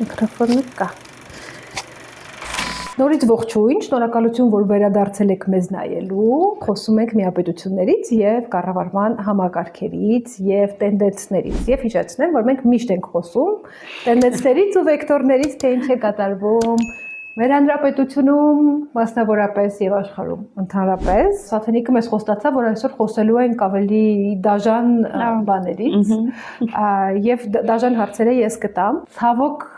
Միքրոֆոնը կա։ Նորից ողջույն, շնորհակալություն, որ վերադարձել եք մեզ նայելու։ Խոսում ենք միապետություններից եւ կառավարման համակարգերից եւ տենդենսներից։ Եվ հիշեցնեմ, որ մենք միշտ ենք խոսում տենդենսներից ու վեկտորներից, թե ինչ է կատարվում մեր հանրապետությունում, մասնավորապես եւ աշխարհում ընդհանրապես։ Սաթենիկը մեզ խոստացավ, որ այսօր խոսելու ենք ավելի դաժան բաներից եւ դաժան հարցերը ես կտամ։ Ցավոք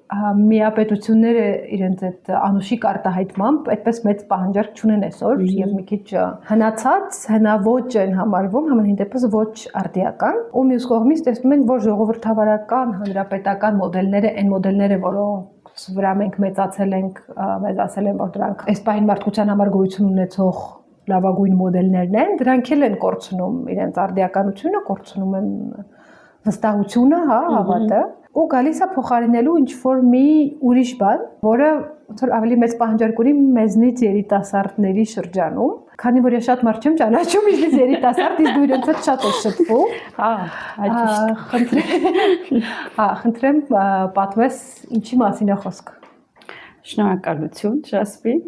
միապետությունները իրենց այդ անուշիկ արտահայտմամբ այդպես մեծ պահանջարկ չունեն այսօր եւ մի քիչ հնացած, հնաոճ են համարվում, համենայն դեպս ոչ արդիական։ Ու մյուս կողմից տեսնում ենք, որ ժողովրդավարական, հանրապետական մոդելները, այն մոդելները, որոնց վրա մենք մեծացել ենք, մեզ ասել են, որ դրանք այս պահին մարդկության համար գոյություն ունեցող լավագույն մոդելներն են, դրանք էլ են կորցնում իրենց արդիականությունը, կորցնում են վստահությունը, հավատը, ու գալիս է փոխարինելու ինչ-որ մի ուրիշ բան, որը ոնց ավելի մեծ պահանջարկ ունի մեզնից երիտասարդների շրջանում, քանի որ ես շատ մարդ չեմ ճանաչում, իսկ երիտասարդ իսկ դու իրենց հետ շատ ես շփվում։ Խնդրեմ պատմես ինչի մասին է խոսքը։ Շնորհակալություն, Ժասպին,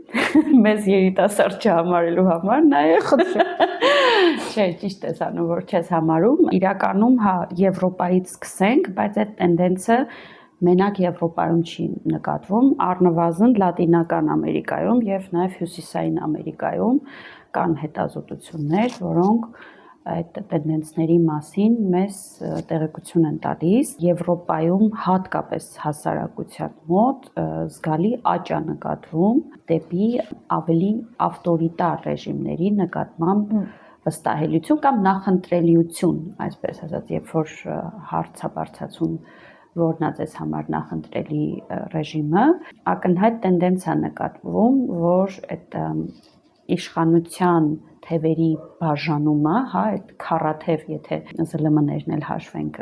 մեզ երիտասարդ չհամարելու համար, նաև խնդրեմ։ Չէ, ճիշտ ես անում, որ չես համարում։ Իրականում, հա, Եվրոպայից սկսենք, բայց այդ տենդենսը մենակ Եվրոպայում չի նկատվում, առնվազն Լատինական Ամերիկայում եւ նաև Հյուսիսային Ամերիկայում կան հետազոտություններ, որոնք այդ տենդենսների մասին մեզ տեղեկություն են տալիս։ Եվրոպայում հատկապես հասարակության մոտ զգալի աճ է նկատվում դեպի ավելի ավտորիտար ռեժիմների նկատմամբ վստահելիություն կամ նախընտրելիություն, այսպես ասած, երբ որ հարց է բարձրացում որն է ձեզ համար նախընտրելի ռեժիմը, ակնհայտ տենդենս է նկատվում, որ այդ իշխանության թևերի բաժանումը, հա, այդ քառաթև, եթե ԶԼՄ-ներն էլ հաշվենք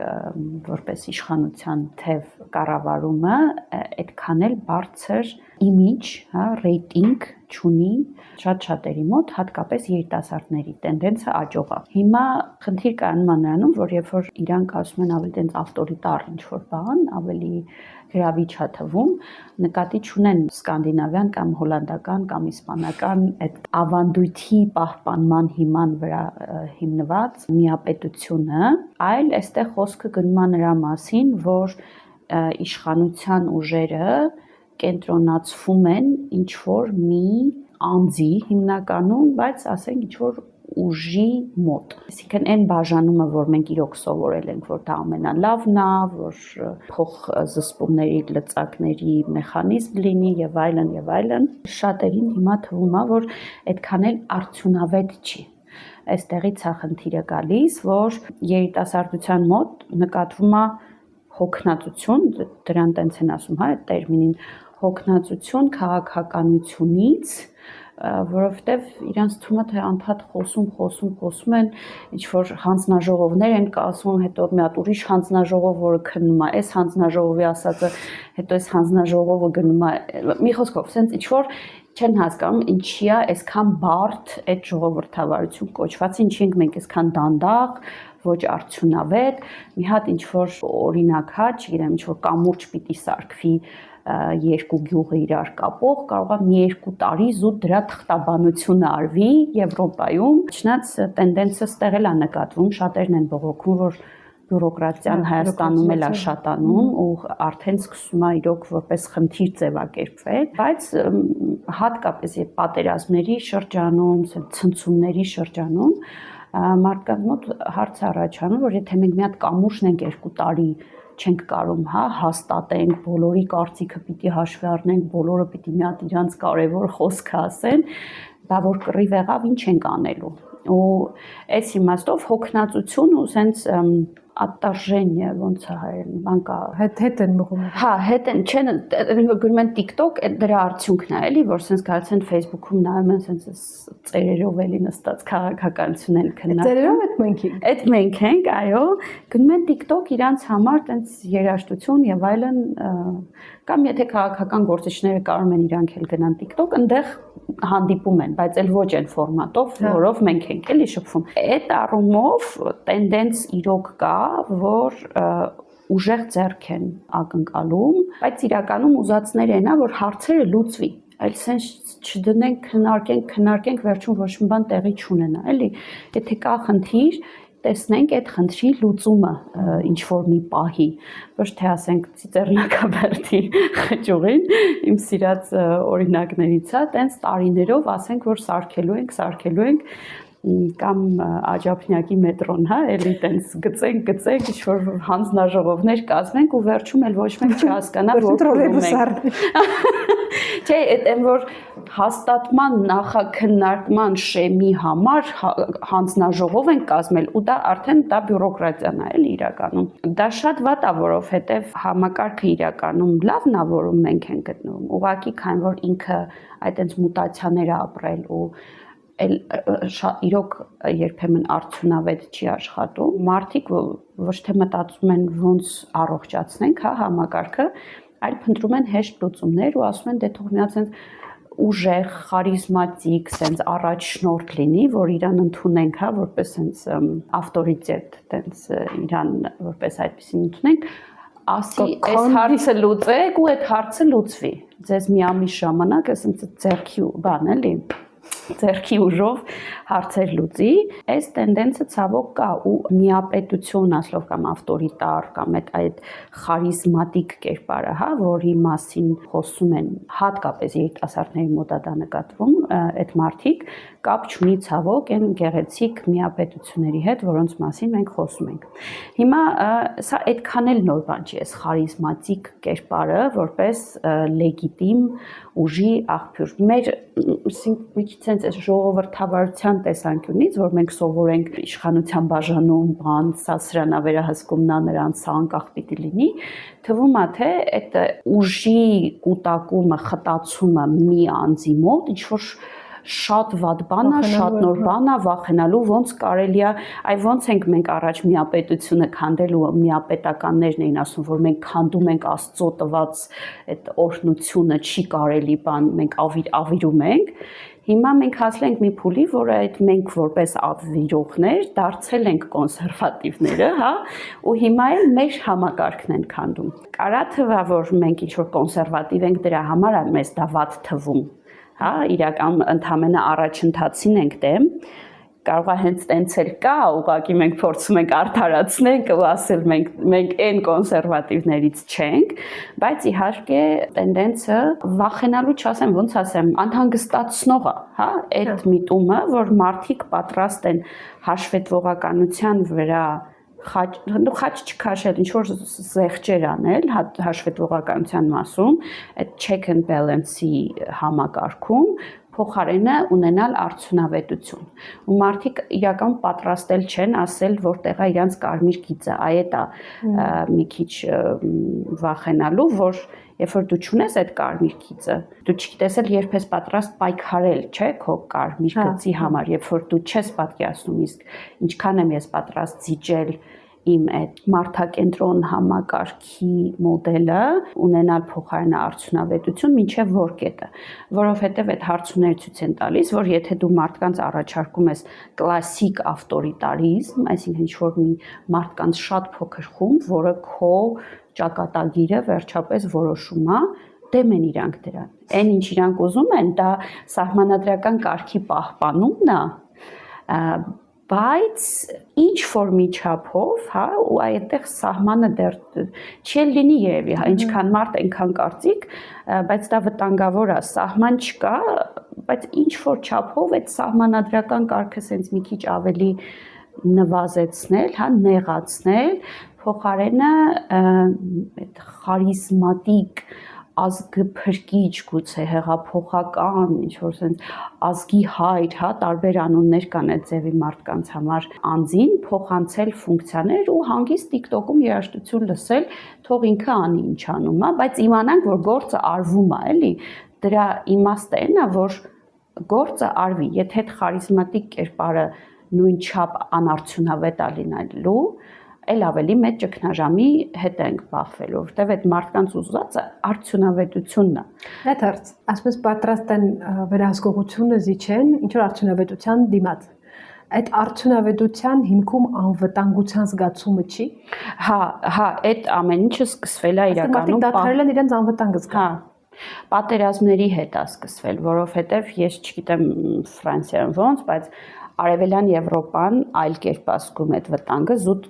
որպես իշխանության թև կառավարումը, այդքան էլ բարձր իմիջ, հա, ռեյտինգ չունի շատ-շատերի մոտ, հատկապես երիտասարդների տենդենսը աճող է։ Հիմա խնդիր կայանում է նրանում, որ երբ որ իրանք ասում են ավելի տենց ավտորիտար ինչ-որ բան, ավելի գրավիչ է թվում, նկատի չունեն սկանդինավյան կամ հոլանդական կամ իսպանական այդ ավանդույթի պահպանման հիման վրա հիմնված միապետությունը, այլ այստեղ խոսքը գնում է նրա մասին, որ իշխանության ուժերը կենտրոնացվում են ինչ-որ մի անձի հիմնականում, բայց ասենք ինչ-որ ուժի մոտ։ Այսինքն այն բաժանումը, որ մենք իրոք սովորել ենք, որ դա ամենալավն է, որ փոխզսպումների, լծակների մեխանիզմ լինի եւ այլն, շատերին հիմա թվում է, որ այդքան էլ արդյունավետ չի։ Այստեղից է խնդիրը գալիս, որ երիտասարդության մոտ նկատվում է հոգնածություն, դրան տենց են ասում, հա, այդ տերմինին, հոգնածություն քաղաքականությունից, որովհետև իրանց թվում է, թե անդադ խոսում են, ինչ-որ հանձնաժողովներ են կազմում, հետո մի հատ ուրիշ հանձնաժողով, որը քննում է, այս հանձնաժողովի ասածը, հետո այս հանձնաժողովը գնում է, մի խոսքով, սենց ինչ-որ չեն հասկանում, ինչի է այսքան բարդ այդ ժողովրդավարություն կոչված, ինչի ենք մենք այսքան դանդաղ, ոչ արդյունավետ, մի հատ ինչ-որ օրինակ, հա, չգիտեմ, ինչ-որ կամուրջ պիտի սարքվի երկու գյուղը իրար կապող, կարող է մի 2 տարի զուտ դրա թղթաբանությունը արվի Եվրոպայում, չնայած տենդենսը ստեղ էլ է նկատվում, շատերն են բողոքում, որ բյուրոկրատիան Հայաստանում էլ է շատանում ու արդեն սկսում է իրոք որպես խնդիր ձևակերպվել, բայց հատկապես երբ պատերազմների շրջանում, ցնցումների շրջանում մարդկանց մոտ հարց առաջանում, որ եթե մենք մի հատ կամուրջն ենք 2 տարի չենք կարող, հա, հաստատենք, բոլորի կարծիքը պիտի հաշվի առնենք, բոլորը պիտի մի հատ իրանց կարևոր խոսքը ասեն, դա որ կռիվ եղավ, ինչ ենք անելու։ Ու այս իմաստով հոգնածություն ու սենց ատարժենիա ոնց է հայերեն, բան կա, հետ են մղում։ Հա, հետ են, չեն, գնում են TikTok, դրա արդյունքն է, էլի, որ սենց գալիս են Facebook-ում նայում են սենց ծերերով էլի նստած քաղաքականություն են քննարկում։ Ծերերով այդ մենք ենք։ Այդ մենք ենք, այո, գնում են TikTok իրանց համար տենց երաժշտություն եւ այլն, կամ եթե քաղաքական գործիչները կարող են իրանք էլ գնան TikTok, այնտեղ հանդիպում են, բայց էլ ոչ այն ֆորմատով, որով մենք ենք էլի շփվում։ Այդ առումով տենդենս իրոք կա, որ ուժեղ ձեռք են ակնկալում, բայց իրականում ուզածները այնա, որ հարցերը լուծվի, այլ sense չդնենք, քննարկենք, վերջում ոչ մի բան տեղի չունենա, էլի, եթե կա խնդիր, տեսնենք այդ խնդրի լուծումը ինչ որ մի պահի, ոչ թե ասենք Ծիծեռնակաբերդի խճուղին, իմ սիրած օրինակներից է, տենց տարիներով ասենք, որ սարքելու ենք, կամ Աջափնյակի մետրոն, հա, էլի տենց գծենք, ինչ որ հանձնաժողովներ կազմենք ու վերջում էլ ոչ մեկ չհասկանա, որ ենք։ Չէ, այն որ հաստատման նախաքննարկման շեմի համար հանձնաժողով են կազմել ու դա արդեն բյուրոկրատիան է, էլի իրականում։ Դա շատ վատ է, որովհետև համակարգը իրականում լավն է, որում մենք ենք գտնվում։ Ուղղակի քանի որ ինքը այդպես մուտացիաներ է ապրել ու իրոք երբեմն արդյունավետ չի աշխատում, մարդիկ ոչ թե մտածում են ոնց առողջացնենք համակարգը, այլ փնտրում են հեշտ լուծումներ ու ասում են դե թող մի հատ ուժեղ, խարիզմատիկ, sense առաջնորդ լինի, որ իրան ընդունենք, որպես sense ավտորիտետ, sense իրան որպես այդպեսին ընդունենք, ասի այս հարցը լուծեք ու այդ հարցը լուծվի։ Ձեզ մի ամիս ժամանակ sense ձեռքի բան էլի ձեռքի ուժով հարցեր լուծի, այս տենդենսը ցավոք կա ու միապետություն ասելով կամ ավտորիտար կամ այդ խարիզմատիկ կերպարը, որի մասին խոսում են հատկապես երիտասարդների մոտ դա նկատվում, այդ մարդիկ կապ չունի ցավոք այն գեղեցիկ միապետությունների հետ, որոնց մասին մենք խոսում ենք։ Հիմա սա այդքան էլ նոր բան չի, այս խարիզմատիկ կերպարը որպես լեգիտիմ ուժի աղբյուր։ Մեր այս ժողովրդավարության տեսանկյունից, որ մենք սովորենք իշխանության բաժանում, բան, սա սրան է վերահսկում, նա նրան, սա անկախ պիտի լինի, թվում է թե այդ ուժի կուտակումը, խտացումը մի անձի մոտ ինչ որ շատ վատ բան է, շատ նոր բան է, վախենալու, ոնց կարելի է, ոնց ենք մենք առաջ միապետությունը քանդել ու միապետականներն էին ասում, որ մենք քանդում ենք Աստծո տված այդ օրհնությունը, չի կարելի բան, մենք ավիրում ենք։ Հիմա մենք հասել ենք մի փուլի, որ այդ մենք որպես ավիրողներ դարձել ենք կոնսերվատիվները, ու հիմա էլ մեր համակարգն են քանդում։ Կարա թվա, որ մենք ինչ որ կոնսերվատիվ ենք, դրա համար է մեզ դա վատ թվում, իրական ընդհանրապես առաջընթացին ենք դեմ, կարող է հենց տենց էլ կա, ուղղակի մենք փորձում ենք արդարացնենք ու ասել մենք այն կոնսերվատիվներից չենք, բայց իհարկե տենդենսը վախենալու չասեմ, ոնց ասեմ, անհանգստացնող է, այդ միտումը, որ մարդիկ պատրաստ են հաշվետվողականության վրա խաչ չքաշել, ինչ որ զեղչեր անել հաշվետվողականության մասում, այդ check and balance-ի համակարգում փոխարենը ունենալ արդյունավետություն։ Ու մարդիկ իրական պատրաստել չեն ասել, որտեղ է իրանց կարմիր գիծը, այդ է մի քիչ վախենալու, որ երբ որ դու չունես այդ կարմիր գիծը, դու չգիտես էլ երբ ես պատրաստ պայքարել, չէ, քո կարմիր գծի համար, երբ որ դու չես պատկերացնում, իսկ ինչքան եմ ես պատրաստ զիջել իմ այդ մարդակենտրոն համակարգի մոդելը ունենալ փոխարենը արդյունավետություն մինչև որ կետը, որովհետև այդ հարցումները ցույց են տալիս, որ եթե դու մարդկանց առաջարկում ես կլասիկ ավտորիտարիզմ, այսինքն ինչ-որ մի մարդկանց շատ փոքր խումբ, որը քո ճակատագիրը վերջապես որոշում է, դեմ են իրանք դրան։ Այն ինչ իրանք ուզում են, դա սահմանադրական կարգի պահպանումն է, բայց ինչ որ մի չափով, ու այդտեղ սահմանը դեռ չի լինի երևի, ինչքան մարդ այնքան կարծիք, բայց դա վտանգավոր է, սահման չկա, բայց ինչ որ չափով այդ սահմանադրական կարգը սենց մի քիչ ավելի նվազեցնել, նեղացնել, փոխարենը այդ խարիզմատիկ ազգփրկիչ գուցե հեղափոխական ինչ որ sense ազգի հայր, տարբեր անուններ կան այդ ձևի մարդկանց համար անձին փոխանցել ֆունկցիաներ ու հանգիստ TikTok-ում երաժշտություն լսել, թող ինքը անի ինչ անում է, բայց իմանանք, որ գործը արվում է, էլի, դրա իմաստը այն է, որ գործը արվի, եթե այդ խարիզմատիկ կերպարը նույն չափ անարդյունավետ է լինելու, էլ ավելի մեծ ճգնաժամի հետ ենք բախվելու, որտեղ այդ մարդկանց ուզածը արդյունավետությունն է։ Այդ հարց, ասես պատրաստ են վերահսկողությունը զիջեն ինչ որ արդյունավետության դիմաց։ այդ արդյունավետության հիմքում անվտանգության զգացումը չի։ Հա, այդ ամեն ինչը սկսվել է իրականում դադարել են իրենց անվտանգը զգալ։ Հա, պատերազմների հետ է սկսվել, որովհետև ես չգիտեմ Ֆրանսիայում ոնց, բայց Արևելյան Եվրոպան այլ կերպ ասում այդ վտանգը զուտ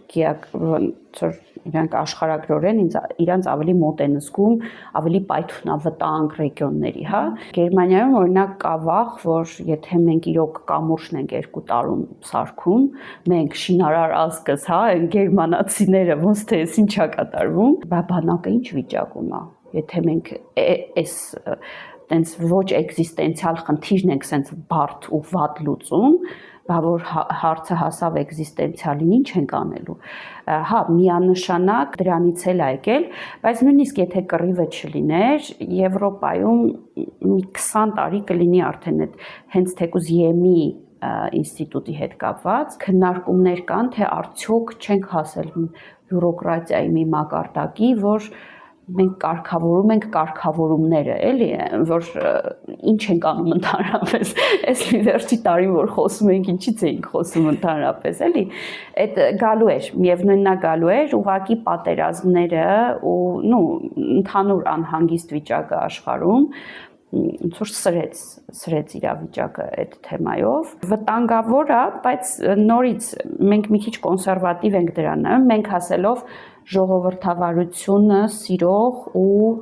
իրանք աշխարհագրորեն իրանց ավելի մոտ են զգում, ավելի պայթունավտանգ ռեգիոնների, հա։ Գերմանիայում օրինակ կա վախ, որ եթե մենք իրոք կամուրջն ենք 2 տարում սարքում, մենք շինարար ազգս, հա, այն գերմանացիները ոնց թե էս ինչա կատարվում, բանակը ինչ վիճակում է։ Եթե մենք այս տենց ոչ էգզիստենցիալ խնդիրն ենք սենց բարդ ու վատ լուծում, բա որ հարցը հասավ էգզիստենցիալին ինչ ենք անելու։ Հա, միանշանակ դրանից էլ եկել, բայց նույնիսկ եթե կռիվը չլիներ, Եվրոպայում մի 20 տարի կլինի արդեն այդ հենց թեկուզ ԵՄ-ի ինստիտուտի հետ կապված քննարկումներ կան, թե արդյոք չենք հասել բյուրոկրատիայի մի մակարդակի, որ մենք կարգավորում ենք կարգավորումները, էլի, որ ինչ ենք անում ընդհանրապես, այս մի վերջի տարին, որ խոսում ենք, ինչից էինք խոսում ընդհանրապես, էլի, այդ գալու էր, միևնույնն է գալու էր, ուղղակի պատերազմները ու ընդհանուր անհանգիստ վիճակը աշխարհում ոնց որ սրեց իրավիճակը այդ թեմայով վտանգավոր է, բայց նորից մենք մի քիչ կոնսերվատիվ ենք դրան նայում, մենք հասելով ժողովրդավարությունը սիրող ու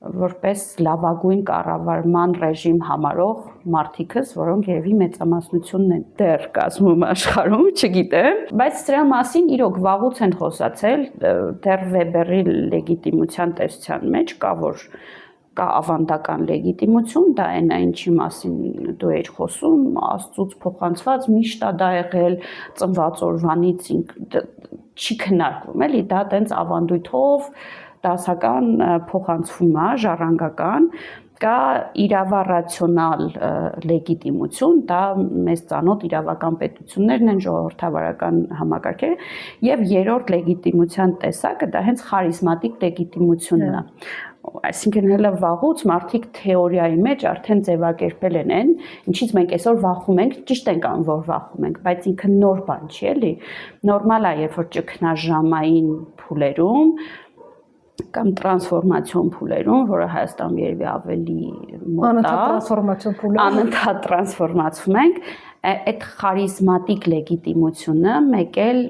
որպես լավագույն կառավարման ռեժիմ համարող մարդիկս, որոնք երևի մեծամասնությունն են դեռ կազմում աշխարհում, չգիտեմ, բայց դրա մասին իրոք վաղուց են խոսացել, դեռ Վեբերի լեգիտիմության տեսության մեջ կա, որ կա ավանդական լեգիտիմություն, դա այն ինչի մասին դու ես խոսում, Աստծուց փոխանցված միշտ է դա եղել ծնված օրվանից չի քննարկվում, էլի, դա տենց ավանդույթով դասական փոխանցվում է, ժառանգական, կա իրավառացիոնալ լեգիտիմություն, դա մեզ ծանոթ իրավական պետություններն են, ժողովրդավարական համակարգերը, եւ երրորդ լեգիտիմության տեսակը դա հենց խարիզմատիկ լեգիտիմությունն է։ Այսինքն հələ վաղուց մարդիկ թեորիայի մեջ արդեն ձևակերպել են այն, ինչից մենք այսօր վախում ենք, ճիշտ ենք անում, որ վախում ենք, բայց ինքը նոր բան չի, էլի։ Նորմալ է, երբ որ ճգնաժամային փուլերում կամ տրանսֆորմացիոն փուլերում, որը Հայաստանում երևի ավելի մոտ է, անընդհատ տրանսֆորմացվում ենք, այդ խարիզմատիկ լեգիտիմությունը մեկ էլ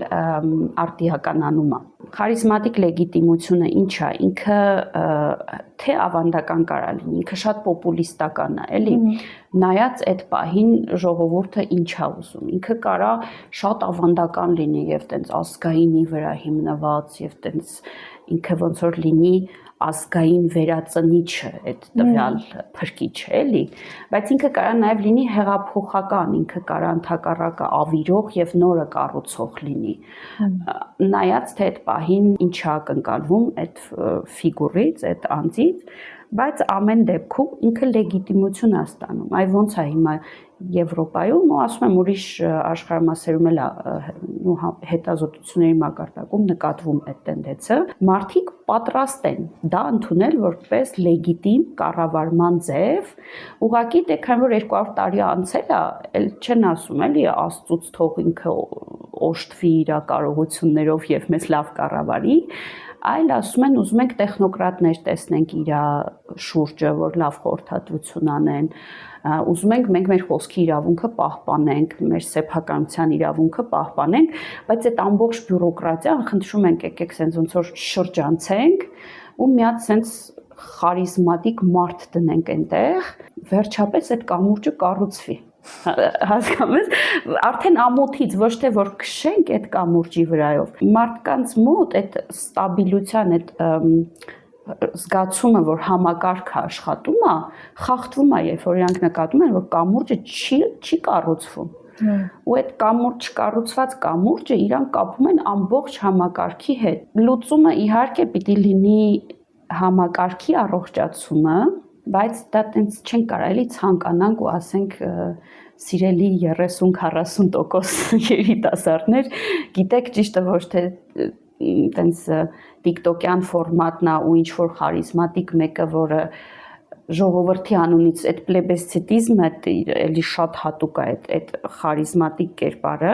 արտիականանում է։ Խարիզմատիկ լեգիտիմությունը ինչ է, ինքը թե ավանդական կարա լինի, ինքը շատ պոպուլիստական է, էլի, նայած այդ պահին ժողովուրդը ինչ է ուզում, ինքը կարա շատ ավանդական լինի եւ տենց ազգայինի վրա հիմնված եւ տենց ինքը ոնց որ լինի ազգային վերածնիչը այդ տվյալ փրկիչը, էլի, բայց ինքը կարա նաև լինի հեղափոխական, ինքը կարա ընդհակառակը ավիրող եւ նորը կառուցող լինի։ Նայած թե այդ պահին ինչ է ակնկալվում այդ ֆիգուրից, այդ անձից, բայց ամեն դեպքում ինքը լեգիտիմություն է ստանում։ Այ ոնց է հիմա Եվրոպայում, ու ասում եմ ուրիշ աշխարհամասերում էլ հետազոտությունների մակարդակում նկատվում այդ տենդենսը, մարդիկ պատրաստ են դա ընդունել որպես լեգիտիմ կառավարման ձև, ուղղակի դե քանի որ 200 տարի անցել է, էլ չեն ասում էլի Աստծուց թող ինքը օժտվի իր կարողություններով եւ մեզ լավ կառավարի, այլ ասում են ուզում ենք տեխնոկրատներ տեսնենք իր շուրջը, որ լավ խորհրդատվություն անեն, ուզում ենք մենք մեր խոսքի իրավունքը պահպանենք, մեր սեփականության իրավունքը պահպանենք, բայց այդ ամբողջ բյուրոկրատիան խնդրում ենք եկեք sense ոնց որ շրջանցենք ու մի հատ sense խարիզմատիկ մարդ դնենք այնտեղ, վերջապես այդ կամուրջը կառուցվի։ Հասկանում ես, արդեն ամոթից ոչ թե որ քշենք այդ կամուրջի վրայով, մարդկանց մոտ այդ ստաբիլության, այդ զգացումը, որ համակարգը աշխատում է, խախտվում է, երբ որ իրանք նկատում են, որ կամուրջը չի կառուցվում։ Ու այդ կամուրջ կառուցված կամուրջը իրանք կապում են ամբողջ համակարգի հետ։ Լուծումը իհարկե պիտի լինի համակարգի առողջացումը, բայց դա տենց չեն կարա էլի ցանկանանք ու ասենք սիրելի 30-40% երիտասարդներ, գիտեք ճիշտը ոչ թե տենց TikTok-յան ֆորմատն է ու ինչ որ խարիզմատիկ մեկը, որը ժողովրդի անունից այդ պլեբեսցիտիզմը էլի շատ հատուկ է այդ խարիզմատիկ կերպարը,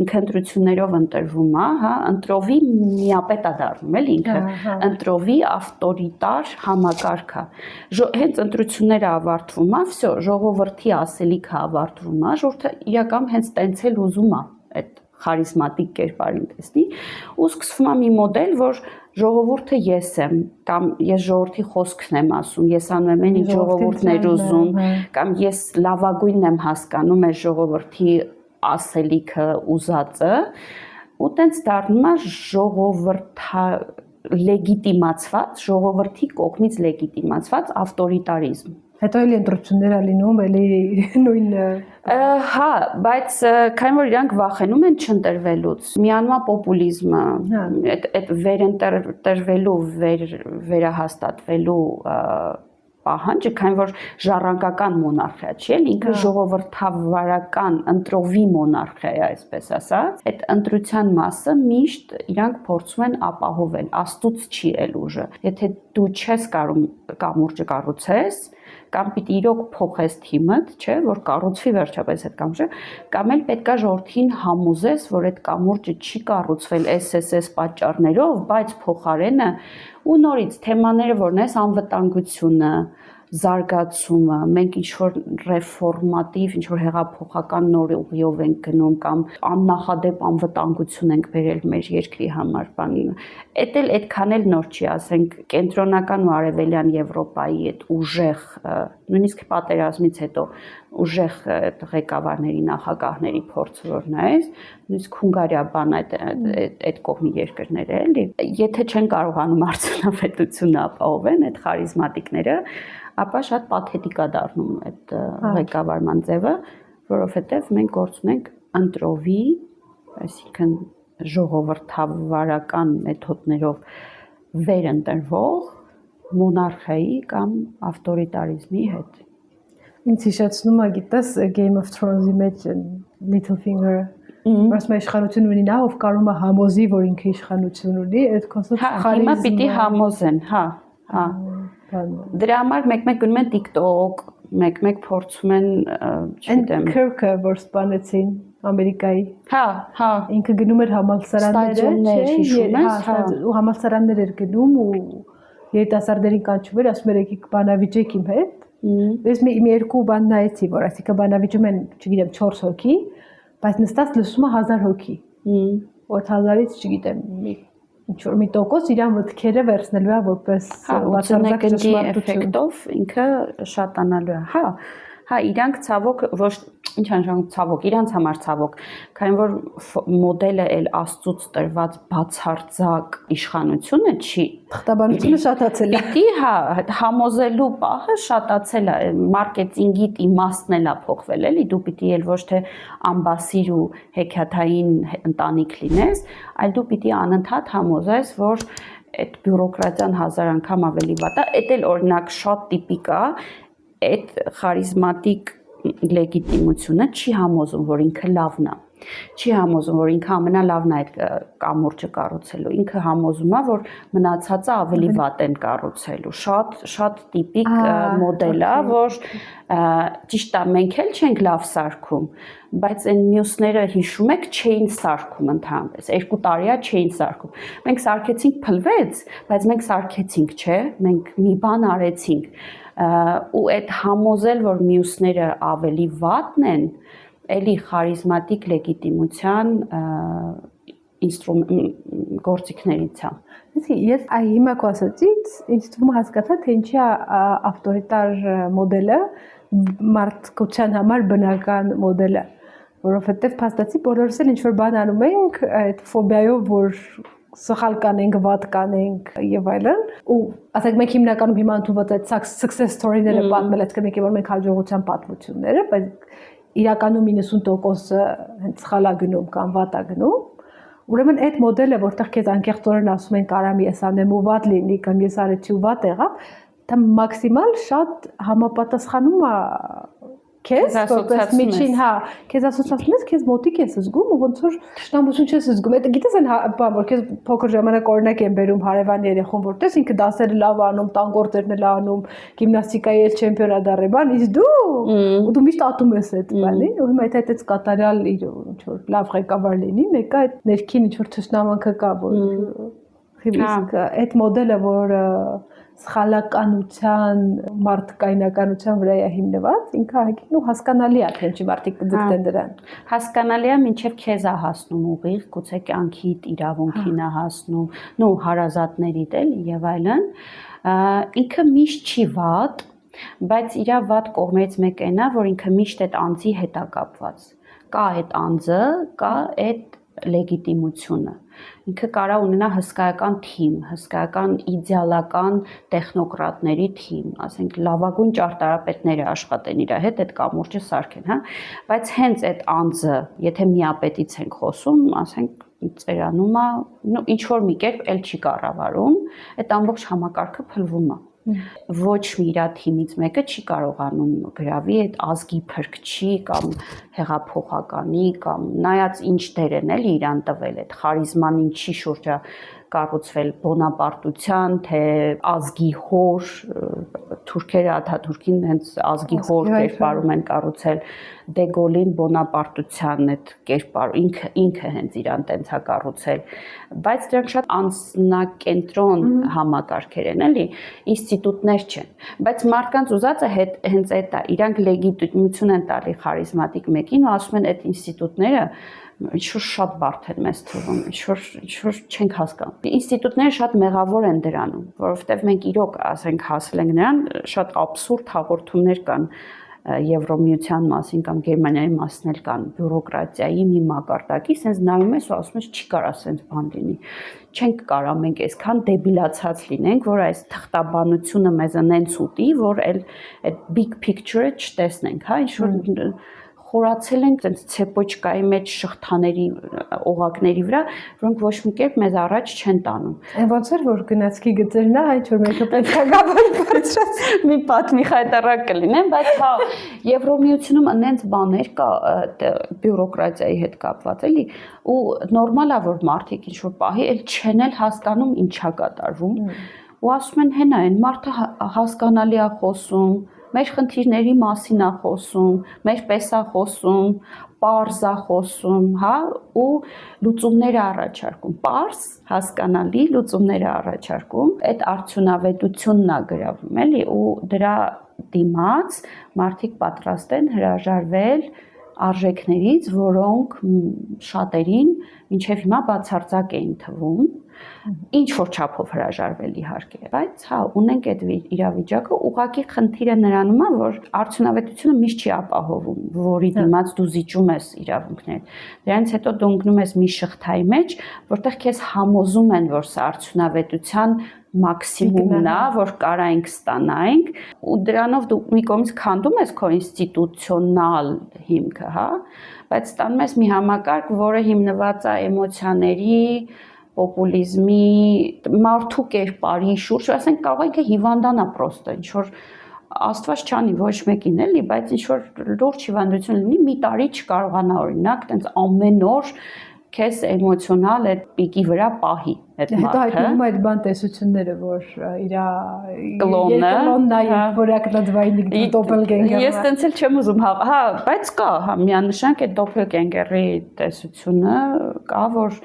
ինքը ընտրություններով ընտրվում է, հա, ընտրովի միապետ է դառնում, էլի ինքը, ընտրովի ավտորիտար համակարգ է։ Հենց ընտրությունները ավարտվում է, վсё, ժողովրդի ասելիքը ավարտվում է, ժողովուրդը իրական հենց տենց էլ ուզում է այդ խարիզմատիկ կերպարին տեսնի, ու սկսվում է մի մոդել, որ ժողովուրդը ես եմ, կամ ես ժողովրդի խոսքն եմ ասում, ես անում եմ այն ինչ ժողովուրդն է ուզում, կամ ես լավագույնն եմ հասկանում այս ժողովրդի ասելիքը, ուզածը, ու տենց դառնում է ժողովրդա լեգիտիմացված, ժողովրդի կողմից լեգիտիմացված ավտորիտարիզմ։ Հետո էլի ընտրություններ լինում, էլի նույնը։ Հա, բայց քանի որ իրանք վախենում են չընտրվելուց, միանա պոպուլիզմը, այդ վերընտրվելու, վերահաստատվելու պահանջը, քանի որ ժառանգական մոնարխիա չի, ինքը ժողովրդավարական ընտրովի մոնարխիա է, այսպես ասած, այդ ընտրության մասը միշտ իրանք փորձում են ապահովել, աստուց չի էլ ուժը։ Եթե դու չես կարող կամուրջը կառուցես, կամ պիտի իրոք փոխես թիմդ, չէ, որ կառուցվի վերջապես այդ կամուրջը, կամ էլ պետքա ժողովրդին համոզես, որ այդ կամուրջը չի կառուցվել SSS պատճառներով, բայց փոխարենը ու նորից թեմաները որն է, անվտանգությունը, զարգացումը, մենք ինչ-որ ռեֆորմատիվ, ինչ-որ հեղափոխական նոր ուղիով ենք գնում կամ աննախադեպ անվտանգություն ենք բերել մեր երկրի համար, էդ էլ այդքան էլ նոր չի, ասենք կենտրոնական ու արևելյան Եվրոպայի այդ ուժեղ, նույնիսկ պատերազմից հետո ուժեղ ղեկավարների, նախագահների փորձը որ նայես, նույնիսկ Հունգարիա բան այդ կողմի երկրները էլի, եթե չեն կարողանում արդյունավետությունը ապահովեն այդ խարիզմատիկները, ապա շատ պաթետիկ է դառնում այդ ղեկավարման ձևը, որովհետև մենք գործ ունենք ընտրովի, այսինքն ժողովրդավարական մեթոդներով վերընտրվող մոնարխիայի կամ ավտորիտարիզմի հետ։ Ինձ հիշեցնում է, գիտես, Game of Thrones-ի մեջ Littlefinger-ը, ասում է իշխանություն ունի նա, ով կարող է համոզի, որ ինքը իշխանություն ունի, այդ կոնսեպտ խարիզմա։ Հիմա պիտի համոզեն, հա։ Դրա համար մեկ-մեկ գնում են TikTok, մեկ-մեկ փորձում են, չգիտեմ, Kirk-ը, որ սպանեցին Ամերիկայի։ Հա։ Ինքը գնում էր համալսարաններ, ու համալսարաններ էր գնում ու երիտասարդներին կանչում էր, ասում էր եկեք բանավիճեք իմ հետ։ Ես մի երկու բան նայեցի, որ այսինքն բանավիճում են, չգիտեմ, 4 հոգի, բայց նստած լսում է 1000 հոգի։ 1000-ից, չգիտեմ, ինչ-որ մի տոկոս իր մտքերը վերցնելու է որպես բացարձակ ճշմարտություն։ Ինքը շատանալու է։ Հա, իրանք ցավոք ոչ ինչ անշանք ցավոք, իրանց համար ցավոք, քանի որ մոդելը էլ աստծուց տրված բացարձակ իշխանությունը չի։ Թղթաբանությունը շատացել է։ Պիտի, հա, համոզելու պահը շատացել է, մարքեթինգի իմաստն էլ է փոխվել, էլի դու պիտի էլ ոչ թե ամբասիր ու հեքիաթային ընտանիք լինես, այլ դու պիտի անընդհատ համոզես, որ այդ բյուրոկրատիան 1000 անգամ ավելի վատ է, այդ էլ օրինակ շատ տիպիկ է, այդ խարիզմատիկ լեգիտիմությունը չի համոզում, որ ինքը լավն է, չի համոզում, որ ինքը ամենալավն է այդ կամուրջը կառուցելու, ինքը համոզում է, որ մնացածը ավելի վատ են կառուցելու, շատ տիպիկ մոդել է, որ ճիշտ է, մենք էլ չենք լավ սարքում, բայց այն մյուսները հիշում եք չէին սարքում ընդհանրապես, 2 տարի է չէին սարքում, մենք սարքեցինք փլվեց, բայց մենք սարքեցինք, չէ, մենք մի բան արեցինք, ու այդ համոզել, որ մյուսները ավելի վատն են, էլի խարիզմատիկ լեգիտիմության գործիքներից է։ Ես հիմա քո ասածից ինձ թվում է հասկացա, թե ինչի է ավտորիտար մոդելը մարդկության համար բնական մոդելը, որովհետև փաստացի բոլորս էլ ինչ-որ բան անում ենք այդ ֆոբիայով, որ սխալ կանենք, վատ կանենք եւ այլն, ու ասենք մենք հիմնականում հիմա ընդունված այդ success story-ները պատմել, այսինքն մենք որ մենք հաջողության պատմությունները, բայց իրականում 90%-ը հենց սխալ է գնում կամ վատ է գնում։ Ուրեմն այդ մոդելը, որտեղ քեզ անկեղծորեն ասում են կարամ ես անեմ ու վատ լինի կամ ես արեցի ու վատ եղավ, դա մաքսիմալ շատ համապատասխանում է քեզ որպես միջին, հա, քեզ ասոցացնում ես, քեզ մոտիկ ես զգում ու ոնց որ ճշտամություն չես զգում։ Այդ գիտես այն բան, որ քեզ փոքր ժամանակ օրինակ են բերում հարևան երեխուն, որտես ինքը դասերը լավ անում, տան գործերն էլ անում, գիմնաստիկայի էլ չեմպիոնա դառե բան, իսկ դու միշտ ատում ես այդ բանին, ու հիմա այդ կատարյալ իր ինչ որ լավ ղեկավար լինի, մեկը այդ ներքին ինչ որ թշնամանքը կա, որ իսկ այդ մոդելը, որ սխալականության, մարդկայնականության վրա է հիմնված, ինքը հագին ու հասկանալի է, թե ինչի մարդիկ կձգտեն դրան։ Հասկանալի է, մինչև քեզ է հասնում ուղիղ, գուցե կյանքիդ իրավունքին է հասնում, նո հարազատներիդ էլ եւ այլն։ Ինքը միշտ չի վատ, բայց իր վատ կողմից մեկն է, որ ինքը միշտ այդ անձի հետ է կապված։ Կա այդ անձը, կա այդ լեգիտիմությունը։ Ինքը կարա ունենա հսկայական թիմ, հսկայական իդեալական տեխնոկրատների թիմ, ասենք լավագույն ճարտարապետները աշխատեն իր հետ, այդ կամուրջը սարքեն, հա, բայց հենց այդ անձը, եթե միապետից ենք խոսում, ասենք ծերանում է, ինչ որ մի կերպ էլ չի կառավարում, այդ ամբողջ համակարգը փլվում է։ Ոչ մի իր թիմից մեկը չի կարողանում գրավի այդ ազգի փրկչի կամ հեղափոխականի կամ նայած ինչ դեր են էլի իրան տվել այդ խարիզման ինչի շուրջ է կառուցվել բոնապարտության, թե ազգի հոր, թուրքերը Աթաթուրքին հենց ազգի հոր կերպարում են կառուցել, Դեգոլին բոնապարտության այդ կերպար, ինքը հենց իրան տենց է կառուցել, բայց դրանք շատ անձնակենտրոն համակարգեր են, էլի, ինստիտուտներ չեն, բայց մարդկանց ուզածը հենց այդ է, իրանք լեգիտիմություն են տալի խարիզմատիկ մեկին ու ասում են այդ ինստիտուտները ինչ-որ շատ բարդ են մեզ թվում, ինչ-որ չենք հասկանում։ Ինստիտուտները շատ մեղավոր են դրանում, որովհետև մենք իրոք ասենք հասել ենք նրան, շատ աբսուրդ հաղորդումներ կան Եվրոմիության մասին կամ Գերմանիայի մասին էլ կան բյուրոկրատիայի մի մակարդակի, sense նայում ես ու ասում ես չի կարա sense բան լինի։ Չենք կարա մենք այսքան դեբիլացած լինենք, որ այս թղթաբանությունը մեզ նենց ուտի, որ այդ big picture-ը չտեսնենք, հա, ինչ որ խորացել ենք այնց ցեպոչկայի մեջ շղթաների օղակների վրա, որոնք ոչ մի կերպ մեզ առաջ չեն տանում։ Այն ոնց էր որ գնացքի գծերն է, ինչ որ մեկը պետք է գաբան բարձրաց մի պատմի խայտարակ կլինեն, բայց հա Եվրոմիությունում այնց բաներ կա բյուրոկրատիայի հետ կապված, էլի, ու նորմալ է որ մարդիկ ինչ որ պահի էլ չեն էլ հասկանում ինչա կատարվում, ու ասում են հենա այն մարդը հասկանալի է խոսում, մեր խնդիրների մասին է խոսում, մեր պես է խոսում, պարզ է խոսում, հա, ու լուծումներ է առաջարկում, պարզ, հասկանալի լուծումներ է առաջարկում, այդ արդյունավետությունն է գրավում, էլի, ու դրա դիմաց մարդիկ պատրաստ են հրաժարվել արժեքներից, որոնք շատերին մինչև հիմա բացարձակ էին թվում, ինչ որ չափով հրաժարվել իհարկե, բայց հա ունենք այդ իրավիճակը, ուղղակի խնդիրը նրանում է, որ արդյունավետությունը միշտ չի ապահովում, որի դիմաց դու զիջում ես իրավունքներ։ Դրանից հետո դու ընկնում ես մի շղթայի մեջ, որտեղ քեզ համոզում են, որ սա արդյունավետության մաքսիմումն է, որ կարայինք ստանայինք, ու դրանով դու մի կողմից քանդում ես քո ինստիտուցիոնալ հիմքը, հա, բայց ստանում ես մի համակարգ, որը հիմնված է էմոցիաների, պոպուլիզմի, մարդու կերպարի շուրջ, ասենք կարող է ինքը հիվանդանա պրոստը, ինչ որ Աստված չանի ոչ մեկին էլի, բայց ինչ որ լուրջ հիվանդություն լինի, մի տարի չկարողանա օրինակ, տենց ամեն օր քեզ էմոցիոնալ այդ պիկի վրա պահի այդ մարդը։ Հետո հայտնվում այդ բան տեսությունները, որ իրա կլոնն է, որակնածվային դոպելգենգերը։ Ես տենց էլ չեմ ուզում, հա, բայց կա, հա, միանշանակ այդ դոպելգենգերի տեսությունը կա, որ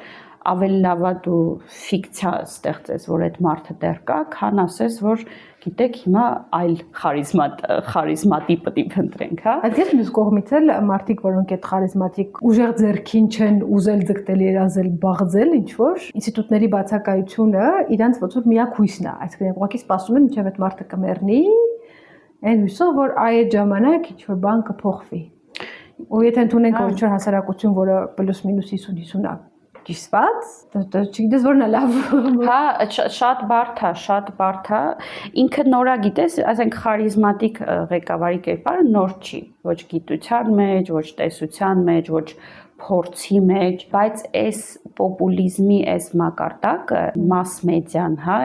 ավելի լավ է դու ֆիկցիա ստեղծես, որ այդ մարդը դեռ կա, քան ասես, որ գիտեք, հիմա այլ խարիզմատիկ պետք է փնտրենք, հա։ Այդպես մյուս կողմից էլ մարդիկ, որոնք այդ խարիզմատիկ ուժեղ ձեռքին չեն ուզել ձգտել, երազել, բաղձել, ինչ որ ինստիտուտների բացակայությունը իրանց ոնց որ միակ հույսն է, այսինքն ուղղակի սպասում են մինչև այդ մարդը կմեռնի, այն հույսով, որ այդ ժամանակ ինչ որ բան կփոխվի։ Ու եթե ընդունենք որ ինչ որ հասարակություն, որը պլյուս մինուս 50-50 է կիսված, չգիտես որն է լավ։ Հա, շատ բարդ է, ինքը նորա գիտես, ասենք խարիզմատիկ ղեկավարի կերպարը նոր չի, ոչ գիտության մեջ, ոչ տեսության մեջ, ոչ փորձի մեջ, բայց այս պոպուլիզմի այս մակարդակը mass մեդիան, հա,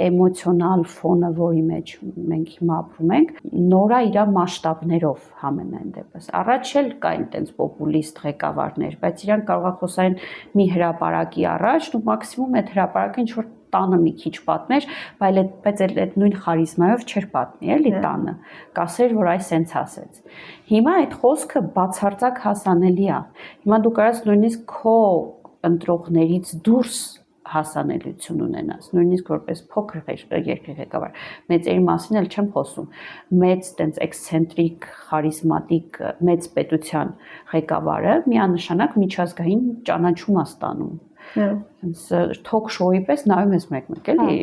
էմոցիոնալ ֆոնը, որի մեջ մենք հիմա ապրում ենք, նորա իր մասշտաբներով համենայն դեպս։ Առաջ էլ կային տենց պոպուլիստ ղեկավարներ, բայց իրանք կարող է խոսային մի հրապարակի առաջ, ու մաքսիմում այդ հրապարակը ինչ որ տանը մի քիչ պատմեր, բայց այդ նույն խարիզմայով չէր պատմի, էլի տանը։ Կասեր, որ այս սենց ասեց։ Հիմա այդ խոսքը բացարձակ հասանելի է։ Հիմա դու կարաս նույնիսկ քո ընտրողներից դուրս հասանելիություն ունենաս, նույնիսկ որպես փոքր երկրի ղեկավար։ Մեծերի մասին էլ չեմ խոսում։ Մեծ տենց էքսցենտրիկ, խարիզմատիկ, մեծ պետության ղեկավարը միանշանակ միջազգային ճանաչում է ստանում։ Թոք շոուի պես նայում ես մեկ-մեկ, էլի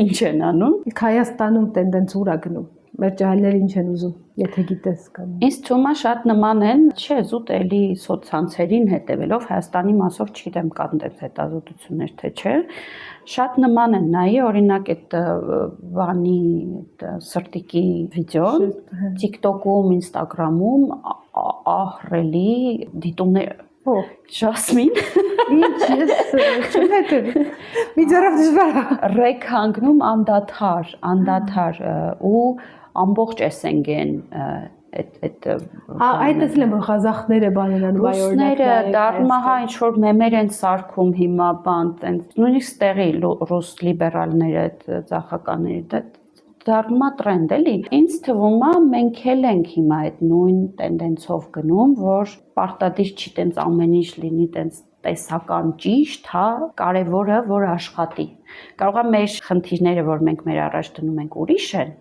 ինչ են անում։ Իսկ Հայաստանում տենդենս ուր է գնում։ Մեր ջահելները ինչ են ուզում, եթե գիտես կամ։ Ինձ թվում է շատ նման են, չէ, զուտ էլի սոցցանցերին հետևելով Հայաստանի մասով չգիտեմ կան դες հետազոտություններ թե չէ, շատ նման են, նայի օրինակ այդ բանի սրտիկի վիդեոն TikTok-ում, Instagram-ում ահռելի դիտումներ Ժասմին Ինչ ես չեմ հետևի։ Մի ձեռով դժվար է։ Ռեկ հանգնում անդադար ու ամբողջ էսենգեն այդ այդ տեսել եմ որ ղազախները բաներ անում ռուսները դառնում է ինչ որ մեմեր են սարքում հիմա բան տենց նույնիսկ տեղի ռուս լիբերալները այդ ցախականները դառնում է տրենդ էլի ինձ թվում է մենք էլ ենք հիմա այդ նույն տենդենսով գնում որ պարտադիր չի տենց ամեն ինչ լինի տենց տեսական ճիշտ հա կարևորը որ աշխատի կարող է մեր խնդիրները որ մենք մեր առաջ դնում ենք ուրիշ են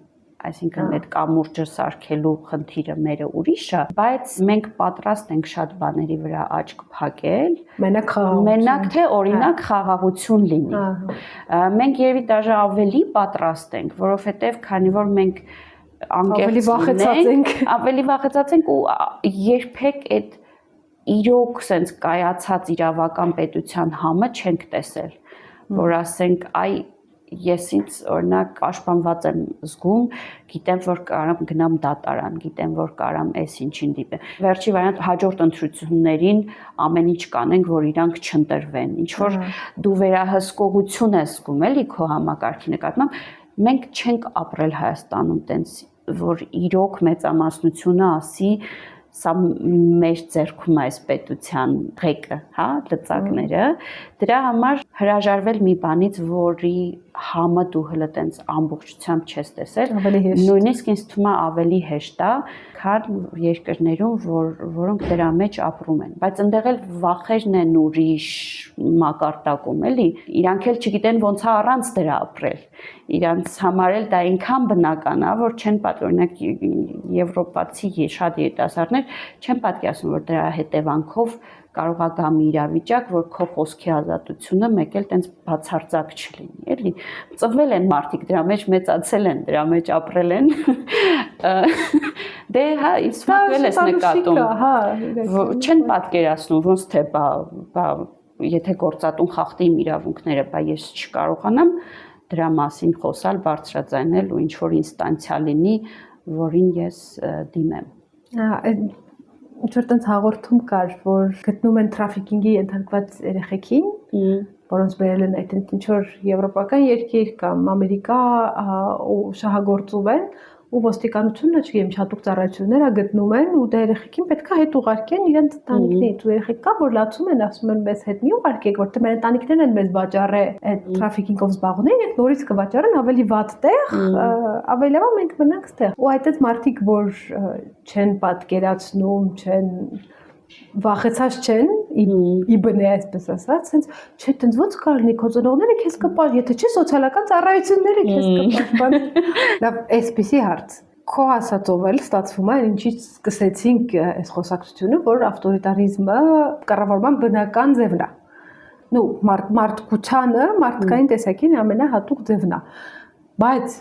այսինքն այդ կամուրջը սարքելու խնդիրը մերը ուրիշ է, բայց մենք պատրաստ ենք շատ բաների վրա աչք փակել, մենակ թե օրինակ խաղաղություն լինի։ Մենք երևի դաժե ավելի պատրաստ ենք, որովհետև քանի որ մենք ավելի վախեցած ենք ու երբեք այդ իրոք sense կայացած իրավական պետության համը չենք տեսել, որ ասենք այ ես ինձ օրինակ պաշտպանված եմ զգում, գիտեմ որ կարամ գնամ դատարան, գիտեմ որ կարամ այս ինչին դիպեմ։ Վերջի վարիանտ հաջորդ ընտրություններին ամեն ինչ կանենք, որ իրանք չընտրվեն։ Ինչ որ դու վերահսկողություն ես զգում, էլի քո համակարգի նկատմամբ, մենք չենք ապրել Հայաստանում տենց որ իրոք մեծամասնությունը ասի սա մեր ձեռքում այս պետության ղեկը, հա, լծակները, դրա համար հրաժարվել մի բանից, որի համը դու հələ տենց ամբողջությամբ չես տեսել, նույնիսկ ինձ թվում է ավելի հեշտ է, քան երկրներում, որոնք դրա մեջ ապրում են, բայց այնտեղ էլ վախերն են ուրիշ մակարդակում, էլի, իրանք էլ չգիտեն ոնց է առանց դրա ապրել, իրանց համար էլ դա այնքան բնական է, որ չեն օրինակ եվրոպացի շատ երիտասարդներ չեն պատկերացնում, որ դրա հետևանքով կարող է գա մի իրավիճակ, որ քո խոսքի ազատությունը մեկ էլ տենց բացարձակ չլինի, էլի։ Ծնվել են մարդիկ դրա մեջ մեծացել են, դրա մեջ ապրել են։ Դե հա, իսկ վել ես նկատում։ Չեն պատկերացնում, ոնց թե բա եթե գործատուն խախտի իմ իրավունքները, բա ես չկարողանամ դրա մասին խոսալ, բարձրաձայնել ու ինչ որ ինստանցիա լինի, որին ես դիմեմ։ Ինչ-որ տենց հաղորդում կար, որ գտնում են թրաֆիկինգի ենթարկված երեխեքին, որոնց բերել են այդ ինչ-որ եվրոպական երկիր կամ Ամերիկա ու շահագործում են ու ոստիկանությունը, չգիտեմ, հատուկ ծառայությունները գտնում են ու դա երեխեքին պետքա հետ ուղարկեն իրենց ընտանիքներից ու երեխեք կա, որ լացում են, ասում են մեզ հետ մի ուղարկեք, որտեղ մեր ընտանիքներն են մեզ վաճառել այդ թրաֆիկինգով զբաղվում են, նորից կվաճառեն ավելի վատ տեղ, ավելի լավ մենք մնանք ստեղ։ Ու այդ մարդիկ, որ չեն պատկերացնում, չեն վախեցած չեն, ի բնե այսպես ասած, հենց չէ, տենց ոնց կարող լինի քո ծնողները քեզ կպաշտ, եթե չի սոցիալական ծառայությունները քեզ կպաշտպանեն։ Լավ, այսպեսի հարց։ Քո ասածով էլ ստացվում է, ինչից սկսեցինք այս խոսակցությունը, որ ավտորիտարիզմը կառավարման բնական ձևն է։ Նու մարդկությանը, մարդկային տեսակին ամենահատուկ ձևն է։ Բայց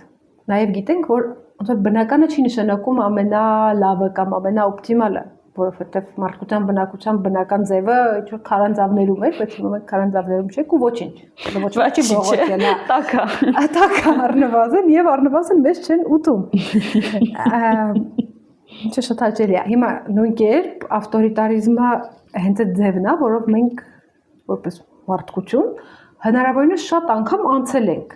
նաև գիտենք, որ ոնց որ բնականը չի նշանակում ամենալավը կամ ամենաօպտիմալը, որովհետև մարդկության բնակության բնական ձևը ինչ-որ քարանձավներում էր, բայց հիմա մենք քարանձավներում չենք ու ոչինչ։ Ոչինչ չի բողոքել, տակա։ Տակա առնվազն եւ առնվազն մեզ չեն ուտում։ Ինչը շատ հաճելի է։ Հիմա նույն կերպ ավտորիտարիզմը հենց այդ ձևն է, որով մենք որպես մարդկություն հնարավորինս շատ անգամ անցել ենք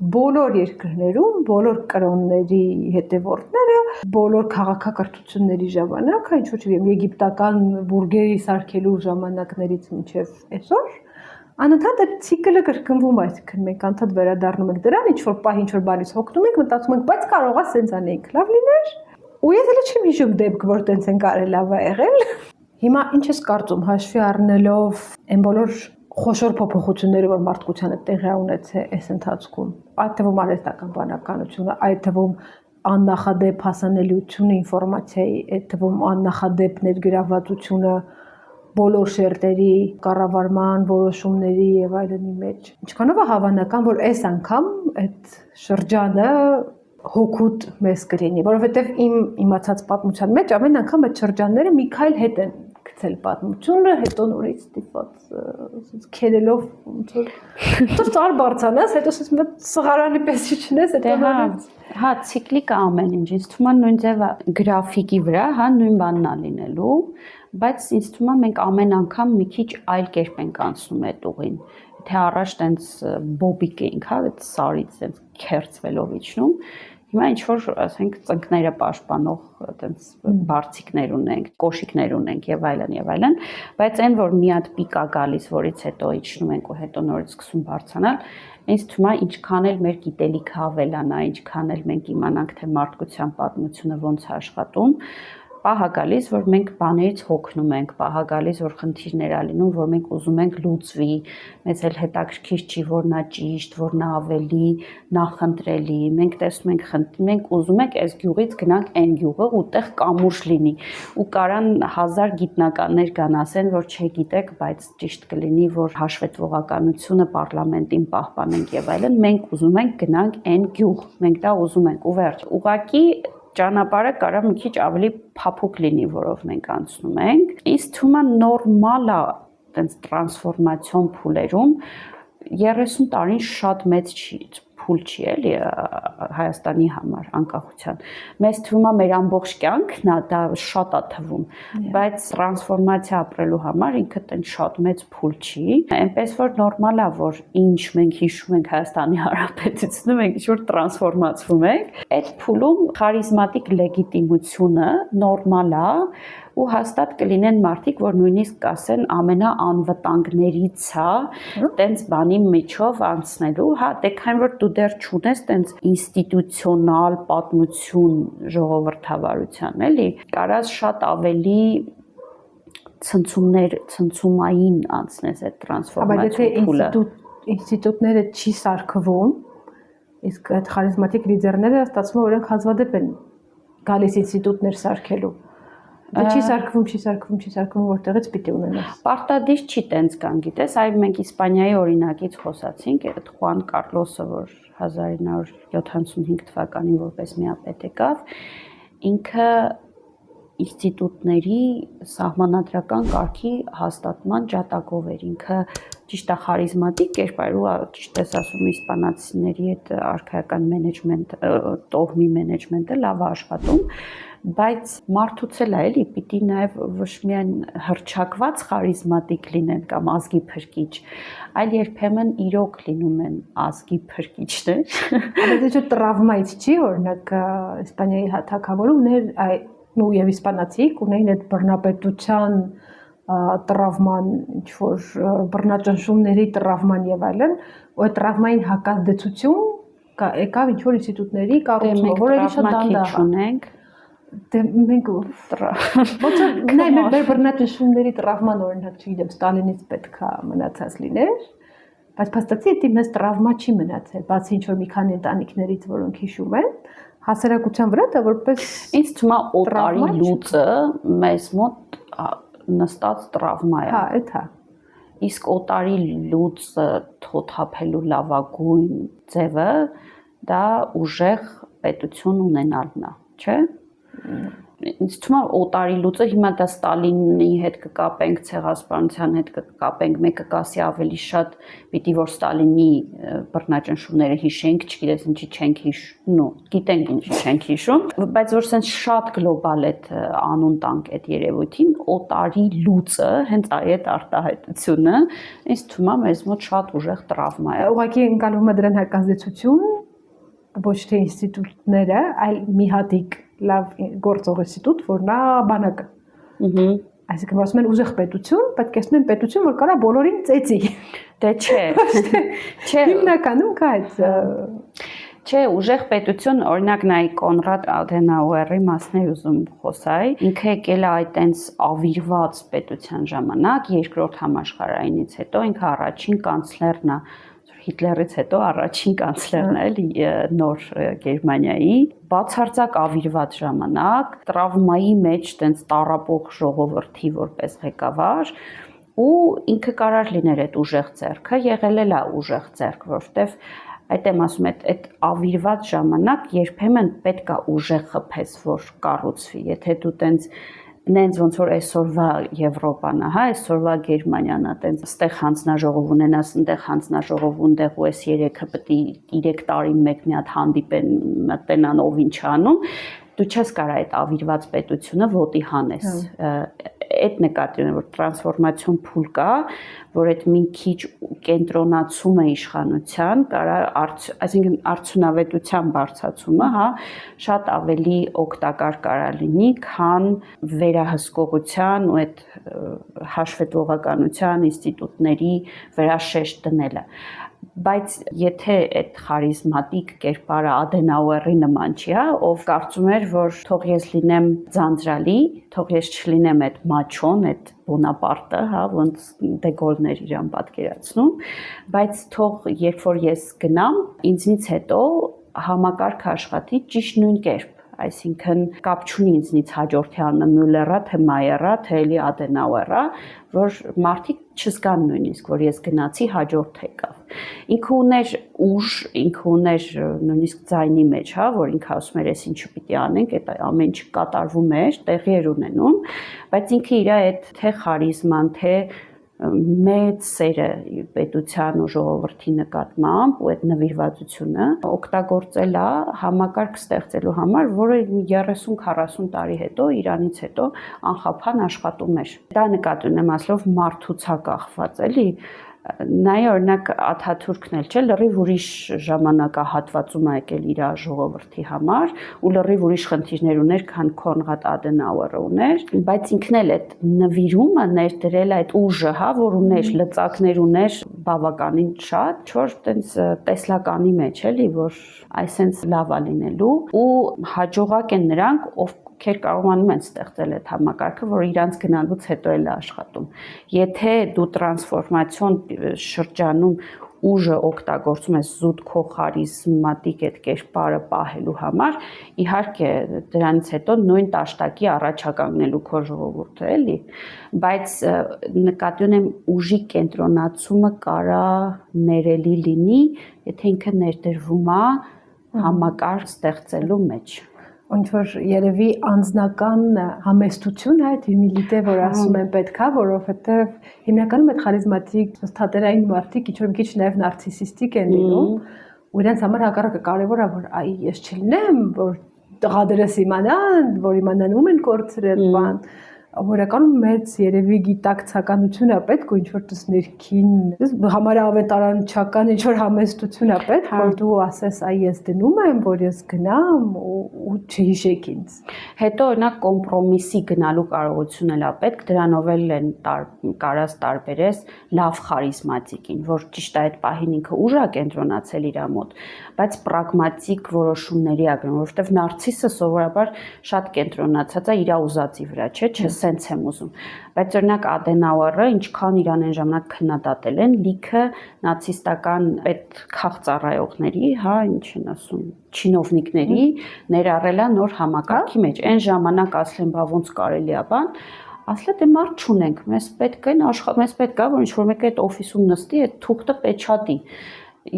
բոլոր երկրներում, բոլոր կրոնների հետևորդները, բոլոր քաղաքակրթությունների ժամանակ, ինչ որ չգիտեմ, եգիպտական բուրգերի սարքելու ժամանակներից մինչև այսօր, անընդհատ այդ ցիկլը կրկնվում, այսինքն մենք անդադ վերադառնում ենք դրան, ինչ որ պահ, ինչ որ բանից հոգնում ենք, մտածում ենք, բայց կարող է սենց անենք, լավ լիներ։ Ու ես էլ չեմ հիշում դեպք, որ տենց են կարել լավ է եղել։ Հիմա ինչ ես կարծում, հաշվի առնելով այն բոլոր խոշոր փոփոխությունները, որ մարդկությանը տեղի ունեցել այս ընթացքում, այդ թվում արհեստական բանականությունը, այդ թվում աննախադեպ հասանելիությունը ինֆորմացիայի, այդ թվում աննախադեպ ներգրավվածությունը բոլոր շերտերի կառավարման որոշումների եւ այլնի մեջ։ Ինչքանով է հավանական, որ այս անգամ այդ շրջանը հոգուտ մեզ կլինի, որովհետեւ իմ իմացած պատմության մեջ ամեն անգամ այդ շրջանները մի քայլ հետ են գցել պատմությունը, հետո նորից ստիպված քերելով ոնց որ ծար բարձանաս, հետո սղարանի պես չնես, հետո նորից հա ցիկլիկ ամեն ինչ, ինձ թվում է նույն ձևը գրաֆիկի վրա, հա նույն բանն է լինելու, բայց ինձ թվում է մենք ամեն անգամ մի քիչ այլ կերպ ենք անցնում այդ ուղին։ Թե առաջ տենց բոբիկ էինք, հա, այդ սարից տենց քերծվելով իջնում, հիմա ինչ որ, ասենք, ծնկները պաշտպանող տենց բարձիկներ ունենք, կոշիկներ ունենք եւ այլն, բայց այն որ մի հատ պիկ է գալիս, որից հետո իջնում ենք ու հետո նորից սկսում բարձրանալ, ինձ թվում է ինչքան էլ մեր գիտելիքը ավելանա, ինչքան էլ մենք իմանանք թե մարդկության պատմությունը ոնց է աշխատում, պահ է գալիս, որ մենք բաներից հոգնում ենք, պահ է գալիս, որ խնդիրներ ա լինում, որ մենք ուզում ենք լուծվի, մեզ էլ հետաքրքիր չի, որն է ճիշտ, որն է ավելի նախընտրելի, մենք տեսնում ենք մենք ուզում ենք այս գյուղից գնանք այն գյուղը, ուտեղ կամուրջ լինի, ու կարան 1000 գիտնականներ կան ասեն, որ չգիտեք, բայց ճիշտ կլինի, որ հաշվետվողականությունը պարլամենտին պահպանենք եւ այլն, մենք ուզում ենք գնանք այն գյուղ, մենք դա ուզում ենք ու վերջ։ Ուղղակի ճանապարհը կարող մի քիչ ավելի փափուկ լինի, որով մենք անցնում ենք։ Ինձ թվում է նորմալ է այդպես տրանսֆորմացիոն փուլերում 30 տարին շատ մեծ փուլ չի էլի Հայաստանի համար անկախության։ Մեզ թվում է մեր ամբողջ կյանքն է, դա շատ է թվում, բայց տրանսֆորմացիա ապրելու համար ինքը տենց շատ մեծ փուլ չի։ Այնպես որ նորմալ է, որ ինչ մենք հիշում ենք Հայաստանի Հանրապետությունում, մենք ինչ-որ տրանսֆորմացվում ենք, այդ փուլում խարիզմատիկ լեգիտիմությունը նորմալ է ու հաստատ կլինեն մարդիկ, որ նույնիսկ կասեն ամենաանվտանգներից է տենց բանի միջով անցնելու, հա, դե քանի որ դու դեռ չունես տենց ինստիտուցիոնալ պատմություն ժողովրդավարության, էլի, կարաս շատ ավելի ցնցումային անցնես այդ տրանսֆորմացիոն փուլը։ Բայց եթե ինստիտուտները չի սարքվում, իսկ այդ խարիզմատիկ լիդերները ստացվում է, որ իրենք հազվադեպ են գալիս ինստիտուտներ սարքելու։ Դա չի սարքվում, որտեղից պիտի ունենաս։ Պարտադիր չի տենց կան, գիտես, այ մենք Իսպանիայի օրինակից խոսացինք, այդ Խուան Կարլոսը, որ 1975 թվականին որպես միապետ եկավ, ինքը ինստիտուտների սահմանադրական կարգի հաստատման ջատագով էր, ինքը ճիշտ է խարիզմատիկ կերպար ու ճիշտ ես ասում իսպանացիների այդ արքայական մենեջմենտ, տոհմի մենեջմենտը լավ է աշխատում, բայց մարդուց էլ է էլի պիտի նաև ոչ միայն հռչակված խարիզմատիկ լինեն կամ ազգի փրկիչ, այլ երբեմն իրոք լինում են ազգի փրկիչներ։ Բայց դա տրավմայից չի, օրինակ Իսպանիայի թագավորում ու եւ իսպանացիք ունեին այդ բռնապետության տրավման, ինչ որ բռնաճնշումների տրավման եւ այլն, ու այդ տրավմային հակազդեցություն եկավ ինչ որ ինստիտուտների կառուցումը, որը էլի շատ դանդաղ ունենք։ Դե մենք ոնց որ մեր բռնաճնշումների տրավման օրինակ, չգիտեմ, Ստալինից պետքա մնացած լիներ, բայց փաստացի դա մեծ տրավմա չի մնացել, բացի ինչ որ մի քանի ընտանիքներից, որոնք հիշում են, հասարակության վրա դա որպես ինձ թվում է օտարի լուծը մեզ մոտ նստած տրավմա է։ Հա, այդ հա։ Իսկ օտարի լուծը թոթափելու լավագույն ձևը դա ուժեղ պետություն ունենալն է, չէ՞։ ինձ թվում է օտարի լուծը հիմա դա Ստալինի հետ կկապենք, ցեղասպանության հետ կկապենք, մեկը կասի ավելի շատ պիտի որ Ստալինի բռնաճնշումները հիշենք, չգիտես ինչի չենք հիշում, գիտենք ինչի չենք հիշում, բայց որ sense շատ գլոբալ այդ անուն տանք այդ երևույթին, օտարի լուծը հենց այդ արտահայտությունը ինձ թվում է մեզ մոտ շատ ուժեղ տրավմա է։ Ուղղակի ընկալվում է դրան հակազդեցություն ոչ թե ինստիտուտները, այլ մի հատիկ լավ գործող ինստիտուտ, որ նա բանակը։ Այսինքն ասում են ուժեղ պետություն, պետք է ասում են պետություն, որ կարա բոլորին ծեծի։ Դե չէ։ Չէ։ Հիմնականում կա այդ Չէ, ուժեղ պետություն, օրինակ նայ Կոնրադ Ադենաուերի մասն է ուզում խոսայի, ինքը եկել է այդ տենց ավիրված պետության ժամանակ, երկրորդ համաշխարհայինից հետո ինքը առաջին կանցլերն է, Հիտլերից հետո առաջին կանցլերն է էլի նոր Գերմանիայի, բացարձակ ավիրված ժամանակ, տրավմայի մեջ տենց տառապող ժողովրդի որպես ղեկավար ու ինքը կարար լիներ այդ ուժեղ ձեռքը, եղել է ուժեղ ձեռք, որովհետև այդ եմ ասում, այդ ավիրված ժամանակ երբեմն պետք է ուժեղ խփես, որ կառուցվի, եթե դու տենց նենց ոնց որ այսօրվա Եվրոպան է, հա, այսօրվա Գերմանիան է, տենց ստեղ հանձնաժողով ունենաս, ընդեղ հանձնաժողով ունդեղ ու այս երեքը պետք է 3 տարին մեկ մի հատ հանդիպեն, մտնան ով ինչ անում, դու չես կարող այդ ավիրված պետությունը ոտի հանես։ Այդ նկատի ունեմ, որ տրանսֆորմացիոն փուլ կա, որ այդ մի քիչ կենտրոնացումը իշխանության, այսինքն արդյունավետության բարձրացումը, հա, շատ ավելի օգտակար կարա լինի, քան վերահսկողության ու այդ հաշվետվողականության ինստիտուտների վերաշեշտ դնելը։ Բայց եթե այդ խարիզմատիկ կերպարը Ադենաուերի նման չի, հա, ով կարծում էր, որ թող ես լինեմ ձանձրալի, թող ես չլինեմ այդ մաչոն, այդ Բոնապարտը, հա, ոնց Դեգոլն էր իրան պատկերացնում, բայց թող երբ որ ես գնամ, ինձնից հետո համակարգը աշխատի ճիշտ նույն կերպ, այսինքն կապ չունի ինձնից հաջորդի անունը Մյուլլերա, թե Մայերա, թե էլի Ադենաուերա, որ մարդիկ չզգան նույնիսկ, որ ես գնացի հաջորդ եկավ։ Ինքը ուներ ուժ, ինքը ուներ նույնիսկ ձայնի մեջ, հա, որ ինքը ասում էր, ես ինչու պիտի անենք, այդ ամեն ինչ կատարվում էր, տեղի էր ունենում, բայց ինքը իր այդ թե խարիզման, թե մեծ սերը պետության ու ժողովրդի նկատմամբ ու այդ նվիրվածությունը օգտագործել է համակարգ ստեղծելու համար, որը 30-40 տարի հետո Իրանից հետո անխափան աշխատում էր։ Դա նկատի ունեմ ասելով մարդուց է կախված, էլի։ Նայ օրինակ Աթաթուրքն էլ չէ, լրիվ ուրիշ ժամանակահատվածում է եկել իր ժողովրդի համար ու լրիվ ուրիշ խնդիրներ ուներ, քան Կոնրադ Ադենաուերը ուներ, բայց ինքն էլ այդ նվիրումը ներդրել այդ ուժը, հա, որ ուներ, լծակներ ուներ բավականին շատ, որ տենց տեսլականի մեջ էլի, որ այսենց լավ է լինելու ու հաջողակ են նրանք, ովքեր կարողանում են ստեղծել այդ համակարգը, որ իրանց գնալուց հետո էլ է աշխատում։ Եթե դու տրանսֆորմացիոն շրջանում ուժը օգտագործում ես զուտ քո խարիզմատիկ այդ կերպարը պահելու համար, իհարկե դրանից հետո նույն տաշտակի առաջականգնելու քո ժողովուրդը էլի, բայց նկատի ունեմ ուժի կենտրոնացումը կարա ներելի լինի, եթե ինքը ներդրվում է համակարգ ստեղծելու մեջ։ Ոնց որ երևի անձնական համեստություն է այդ հյումիլիտե, որ ասում են պետքա, որովհետև հիմնականում այդ խարիզմատիկ թատերային մարդիկ ինչ-որ քիչ նաև նարցիսիստիկ են լինում, ու իրենց համար հակառակը կարևոր է, որ այ ես չլինեմ, որ տղաներս իմանան, որ իմանան ում են կորցրել բան, որականում մեծ երևի գիտակցականություն է պետք ու ինչ-որ տես ներքին, համարյա ավետարանչական ինչ-որ համեստություն է պետք, որ դու ասես այ ես դնում եմ, որ ես գնամ ու չհիշեք ինձ։ Հետո օրինակ կոմպրոմիսի գնալու կարողություն էլ է պետք, դրանով էլ են կարած տարբերես լավ խարիզմատիկին, որ ճիշտ է այդ պահին ինքը ուժ է կենտրոնացել իր մոտ, բայց պրագմատիկ որոշումների է գնում, որովհետև նարցիսը սովորաբար շատ կենտրոնացած է իր ուզածի վրա, չէ, սենց եմ ուզում, բայց օրինակ Ադենաուերը ինչքան իրան այն ժամանակ քննադատել են, լիքը նացիստական այդ քաղծառայողների, հա, ինչ են ասում, չինովնիկների ներառել է նոր համակարգի մեջ, այն ժամանակ ասել են, բա ոնց կարելի է բան, ասել դե մարդ չունենք, մեզ պետք է, որ ինչ-որ մեկը այդ օֆիսում նստի, այդ թուղթը պեչատի,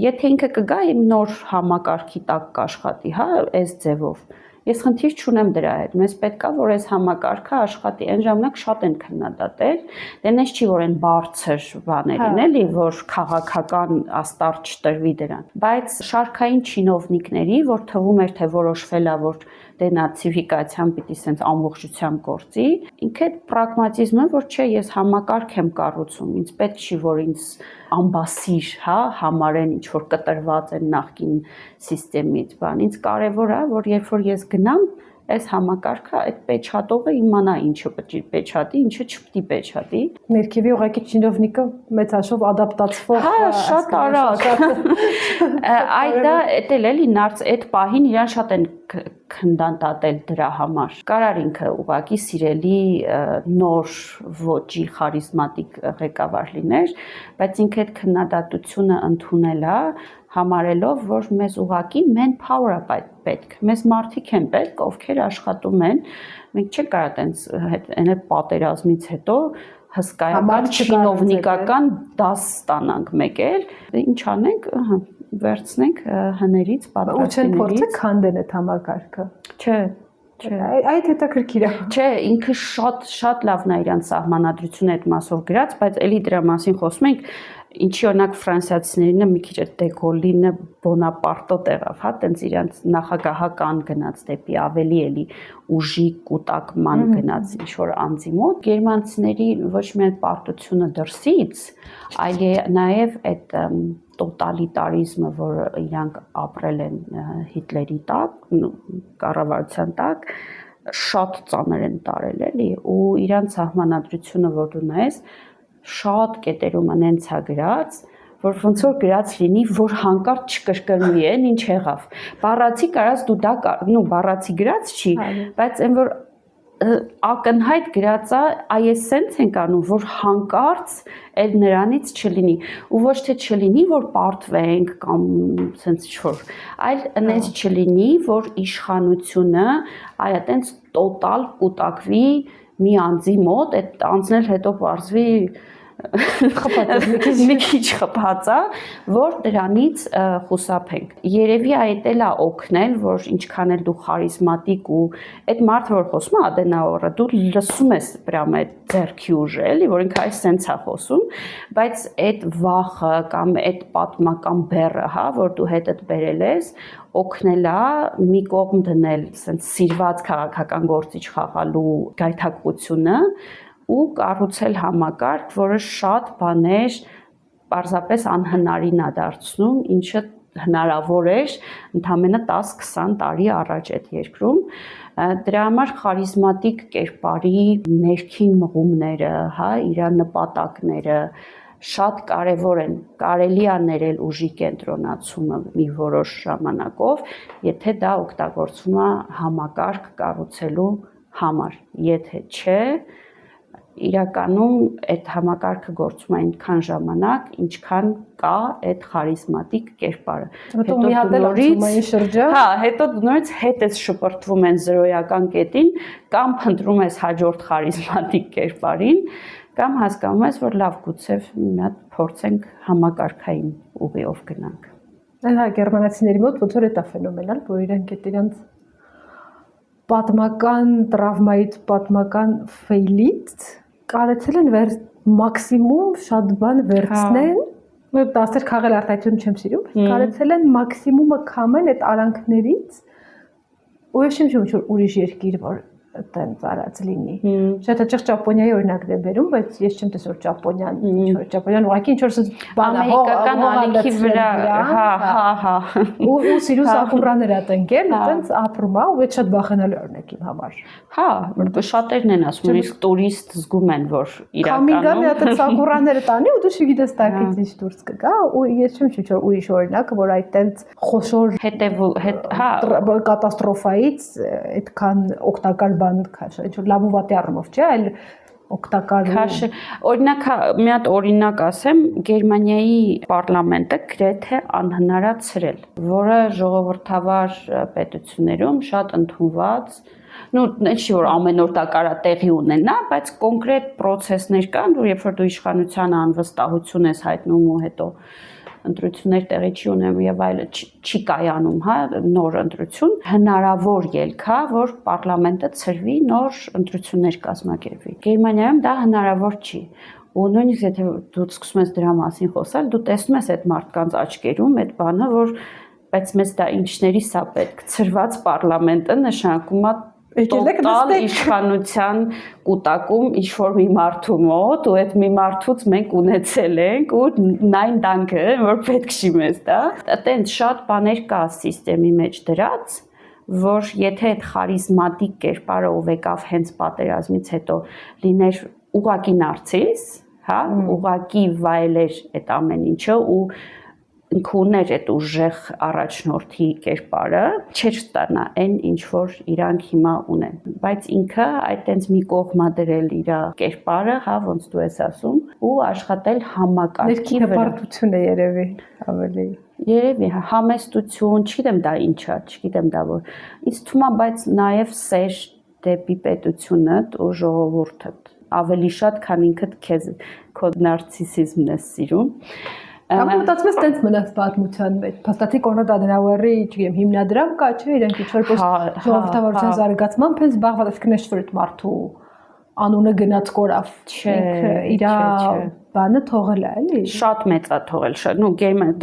եթե ինքը կգա իմ նոր համակարգի տակ կաշխատի, հա, այս ձևով, ես խնդիր չունեմ դրա հետ։ Մեզ պետք է որ այս համակարգը աշխատի։ Այն ժամանակ շատ են քննադատել, դե նես չի որ այն բարձր բաներին, էլի, որ քաղաքական աստար չտրվի դրան։ Բայց շարքային չինովնիկների, որ թվում էր թե որոշվել է, որ դենացիֆիկացիան պիտի սենց ամբողջությամբ գործի, ինքը այդ պրագմատիզմը, որ չէ, ես համակարգ եմ կառուցում, ինձ պետք չի որ ինձ ամբասիր, հա, համարեն ինչ որ կտրված են նախկին համակարգից, բան, ինձ կարևոր է, որ երբ որ ես գնամ, այս համակարգը այդ պեչատողը իմանա ինչը պետք է պեչատի, ինչը չպետք է պեչատի։ Ներքևի ուղղակի չինովնիկը մեծ հաշվով ադապտացվող, հա, շատ արագ։ Այդ դա էլ էլի նարց այդ պահին իրան շատ են քննադատել դրա համար։ Կարար ինքը ուղղակի սիրելի նոր ոճի խարիզմատիկ ղեկավար լիներ, բայց ինքը այդ քննադատությունը ընդունել է համարելով, որ մեզ ուղղակի manpower է պետք, մեզ մարդիկ են պետք, ովքեր աշխատում են, մենք չենք կարող տենց այդ պատերազմից հետո հսկայական չինովնիկական դաս ստանանք մեկ էլ, ինչ անենք, վերցնենք հներից, պատրաստիներից։ Ու չեն փորձեք քանդեն այդ համակարգը։ Չէ, այդ հետաքրքիր է։ Չէ, ինքը շատ լավն է իրան սահմանադրությունը այդ մասով գրած, բայց էլի դրա մասին խոսում ենք, ինչի օրինակ ֆրանսիացիներինը մի քիչ այդ դեգոլինը Բոնապարտո տեղավ, հա, տենց իրանց նախագահական գնաց դեպի ավելի էլի ուժի կուտակման գնաց ինչ որ անձի մոտ, գերմանցիների ոչ միայն պարտությունը դրսից, այլ նաև այդ տոտալիտարիզմը, որ իրանք ապրել են Հիտլերի տակ, կառավարության տակ, շատ ծանր են տարել էլի, ու իրանց սահմանադրությունը, որ դու նայես, շատ կետերում անենց է գրած, որ ոնց որ գրած լինի, որ հանկարծ չկրկնվի են, ինչ եղավ։ Բառացի կարած դու դա, բառացի գրած չի, բայց այն որ ակնհայտ գրած է, այս սենց ենք անում, որ հանկարծ էլ նրանից չլինի, ու ոչ թե չլինի, որ պարտվենք կամ սենց ինչ-որ, այլ նենց չլինի, որ իշխանությունը այ այտենց տոտալ կուտակվի մի անձի մոտ, այդ անձն էլ հետո պարզվի մի քիչ խփած է, որ դրանից խուսափենք։ Երևի այդ էլ է օգնել, որ ինչքան էլ դու խարիզմատիկ ու այդ մարդը որ խոսում է Ադենաուրը, դու լսում ես прямо այդ ձեռքի ուժը, էլի, որ ինքը այս սենց է խոսում, բայց այդ վախը կամ այդ պատմական բեռը, հա, որ դու հետդ բերել ես, օգնել է մի կողմ դնել սենց սիրված քաղաքական գործիչ խաղալու գայթակղությունը ու կառուցել համակարգ, որը շատ բաներ պարզապես անհնարին է դարձնում, ինչը հնարավոր էր ընդամենը 10-20 տարի առաջ այդ երկրում։ Դրա համար խարիզմատիկ կերպարի ներքին մղումները, հա, իր նպատակները շատ կարևոր են, կարելի է ներել ուժի կենտրոնացումը մի որոշ ժամանակով, եթե դա օգտագործվում է համակարգ կառուցելու համար, եթե չէ, իրականում այդ համակարգը գործում է այնքան ժամանակ, ինչքան կա այդ խարիզմատիկ կերպարը։ Հետո մի հատ էլ անցում է շրջան։ Հա, հետո նորից հետ ես շպրտվում են զրոյական կետին, կամ փնտրում ես հաջորդ խարիզմատիկ կերպարին, կամ հասկանում ես, որ լավ գուցե մի հատ փորձենք համակարգային ուղիով գնանք։ Հա, գերմանացիների մոտ ոնց որ դա ֆենոմենալ, որ իրենք այդ իրանց պատմական տրավմայից, պատմական ֆեյլից կարեցել են մաքսիմում շատ բան վերցնեն, դասեր քաղել արտահայտություն չեմ սիրում, կարեցել են մաքսիմումը քամել այդ արանքներից, ու ես չեմ շուտ որ ուրիշ երկիր որ տենց արած լինի։ Շատ հաճախ Ճապոնիայի օրինակ եմ բերում, բայց ես չեմ տեսել Ճապոնիան, Ճապոնիան ուղղակի ինչ որ բան է, ամերիկական ալիքի վրա, հա։ Ու սիրու սակուրաներ ա տնկել, տենց ապրում է, ու այդ շատ բախանալի օրինակ իմ համար։ Հա, որտեղ շատերն են ասում, իսկ տուրիստ զգում են, որ իրականում մի հատ սակուրաները տանի ու դու չգիտես տակից ինչ դուրս կգա, ու ես չեմ շուտ որ ուրիշ օրինակ, որ այդ տենց խոշոր հա կատաստրոֆայից այդքան օգտակար բան քաշ, ինչ որ լավ ու վատի առումով չէ, այլ օգտակար քաշ։ Օրինակ մի հատ օրինակ ասեմ, Գերմանիայի պարլամենտը գրեթե անհնար է ցրել, որը ժողովրդավար պետություններում շատ ընդունված, չի որ ամեն օր դա կարա տեղի ունենա, բայց կոնկրետ process-ներ կան, որ երբ որ դու իշխանության անվստահություն ես հայտնում ու հետո ընտրություններ տեղի չի ունենում եւ այլը չի կայանում, հա, նոր ընտրություն, հնարավոր ելք է, որ պարլամենտը ցրվի, նոր ընտրություններ կազմակերպվի։ Գերմանիայում դա հնարավոր չի։ Ու նույնիսկ եթե դու սկսում ես դրա մասին խոսալ, դու տեսնում ես այդ մարդկանց աչքերում այդ բանը, որ բայց մեզ դա ինչներիս է պետք։ Ցրված պարլամենտը նշանակում է տոտալ իշխանության կուտակում ինչ-որ մի մարդու մոտ, ու այդ մի մարդուց մենք ունեցել ենք, ու նայն դանքը, որ պետք չի մեզ դա։ Այտենց շատ բաներ կա սիստեմի մեջ դրած, որ եթե այդ խարիզմատիկ կերպարը ով եկավ հենց պատերազմից հետո լիներ ուղղակի նարցիս, հա, ուղղակի վայելեր այդ ամեն ինչը ու ինքը ուներ այդ ուժեղ առաջնորդի կերպարը, չէր ստանա այն ինչ որ իրանք հիմա ունեն, բայց ինքը այտենց մի կողմա դրել իր կերպարը, հա, ոնց դու ես ասում, ու աշխատել համակարգի վրա։ Ներքին է երևի ավելի։ Երևի համեստություն, չգիտեմ դա ինչ է, չգիտեմ դա որ։ Ինձ թվում է, բայց նաև սեր դեպի պետությունդ ու ժողովուրդդ ավելի շատ, քան ինքդ քեզ քո նարցիսիզմն ես սիրում։ Կամ մտածում ես տենց մնաց պատմության մեջ։ Փաստացի Կոնրադ Ադենաուերի, չգիտեմ, հիմնադրամ կա, չէ՞, իրենք ինչ-որ ժողովրդավարության զարգացմամբ հենց զբաղված է քնեշվրտ մարդու անունը գնաց կորավ։ Իր բանը թողել է, էլի։ Շատ մեծ է թողել, շատ, նո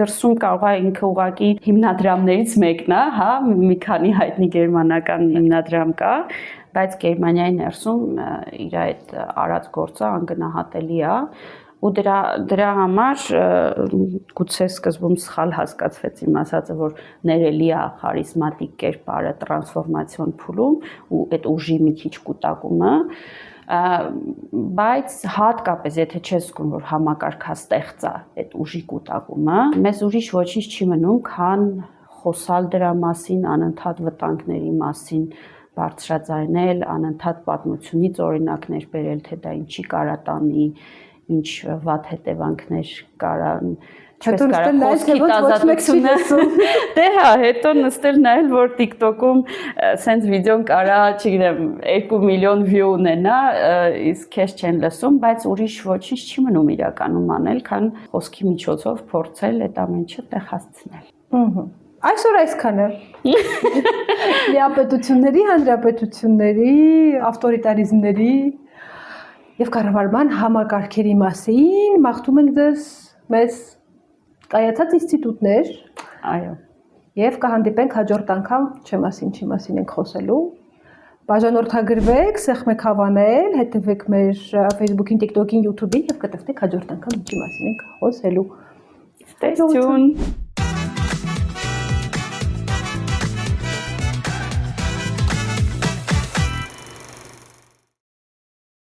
դրսում կարող է ինքը ուղղակի հիմնադրամներից մեկն է, հա, մի քանի հայտնի գերմանական հիմնադրամ կա, բայց Գերմանիայի ներսում իր այդ արած գործը անգնահատելի է։ Ու դրա համար գուցե սկզբում սխալ հասկացվեց իմ ասածը, որ ներելի է խարիզմատիկ կերպարը տրանսֆորմացիոն փուլում ու այդ ուժի մի քիչ կուտակումը, բայց հատկապես եթե չես զգում, որ համակարգաստեղծ է այդ ուժի կուտակումը, մեզ ուրիշ ոչինչ չի մնում, քան խոսալ դրա մասին, անընդհատ վտանգների մասին բարձրաձայնել, անընդհատ պատմությունից օրինակներ բերել, թե դա ինչի կարա տանի, ինչ վատ հետևանքներ կարան, չես կարա խոսքի ազատությունը։ Դե հա, հետո նստել նայել, որ TikTok-ում սենց վիդեոն կարա, չգիտեմ, 2 միլիոն view ունենա, իսկ քեզ չեն լսում, բայց ուրիշ ոչինչ չի մնում իրականում անել, քան խոսքի միջոցով փորձել այդ ամեն ինչը տեղ հասցնել։ Այսօր այսքանը։ Միապետությունների, հանրապետությունների, ավտորիտարիզմների եւ կառավարման համակարգերի մասին մաղթում ենք ձեզ մեզ կայացած ինստիտուտներ։ Այո։ Եվ կհանդիպենք հաջորդ անգամ, ինչի մասին ենք խոսելու։ Բաժանորդագրվեք, սեղմեք հավանել, հետևեք մեր Facebook-ին, TikTok-ին, YouTube-ին եւ կտեսնեք հաջորդ անգամ ինչի մասին ենք խոսելու։ Stay tuned.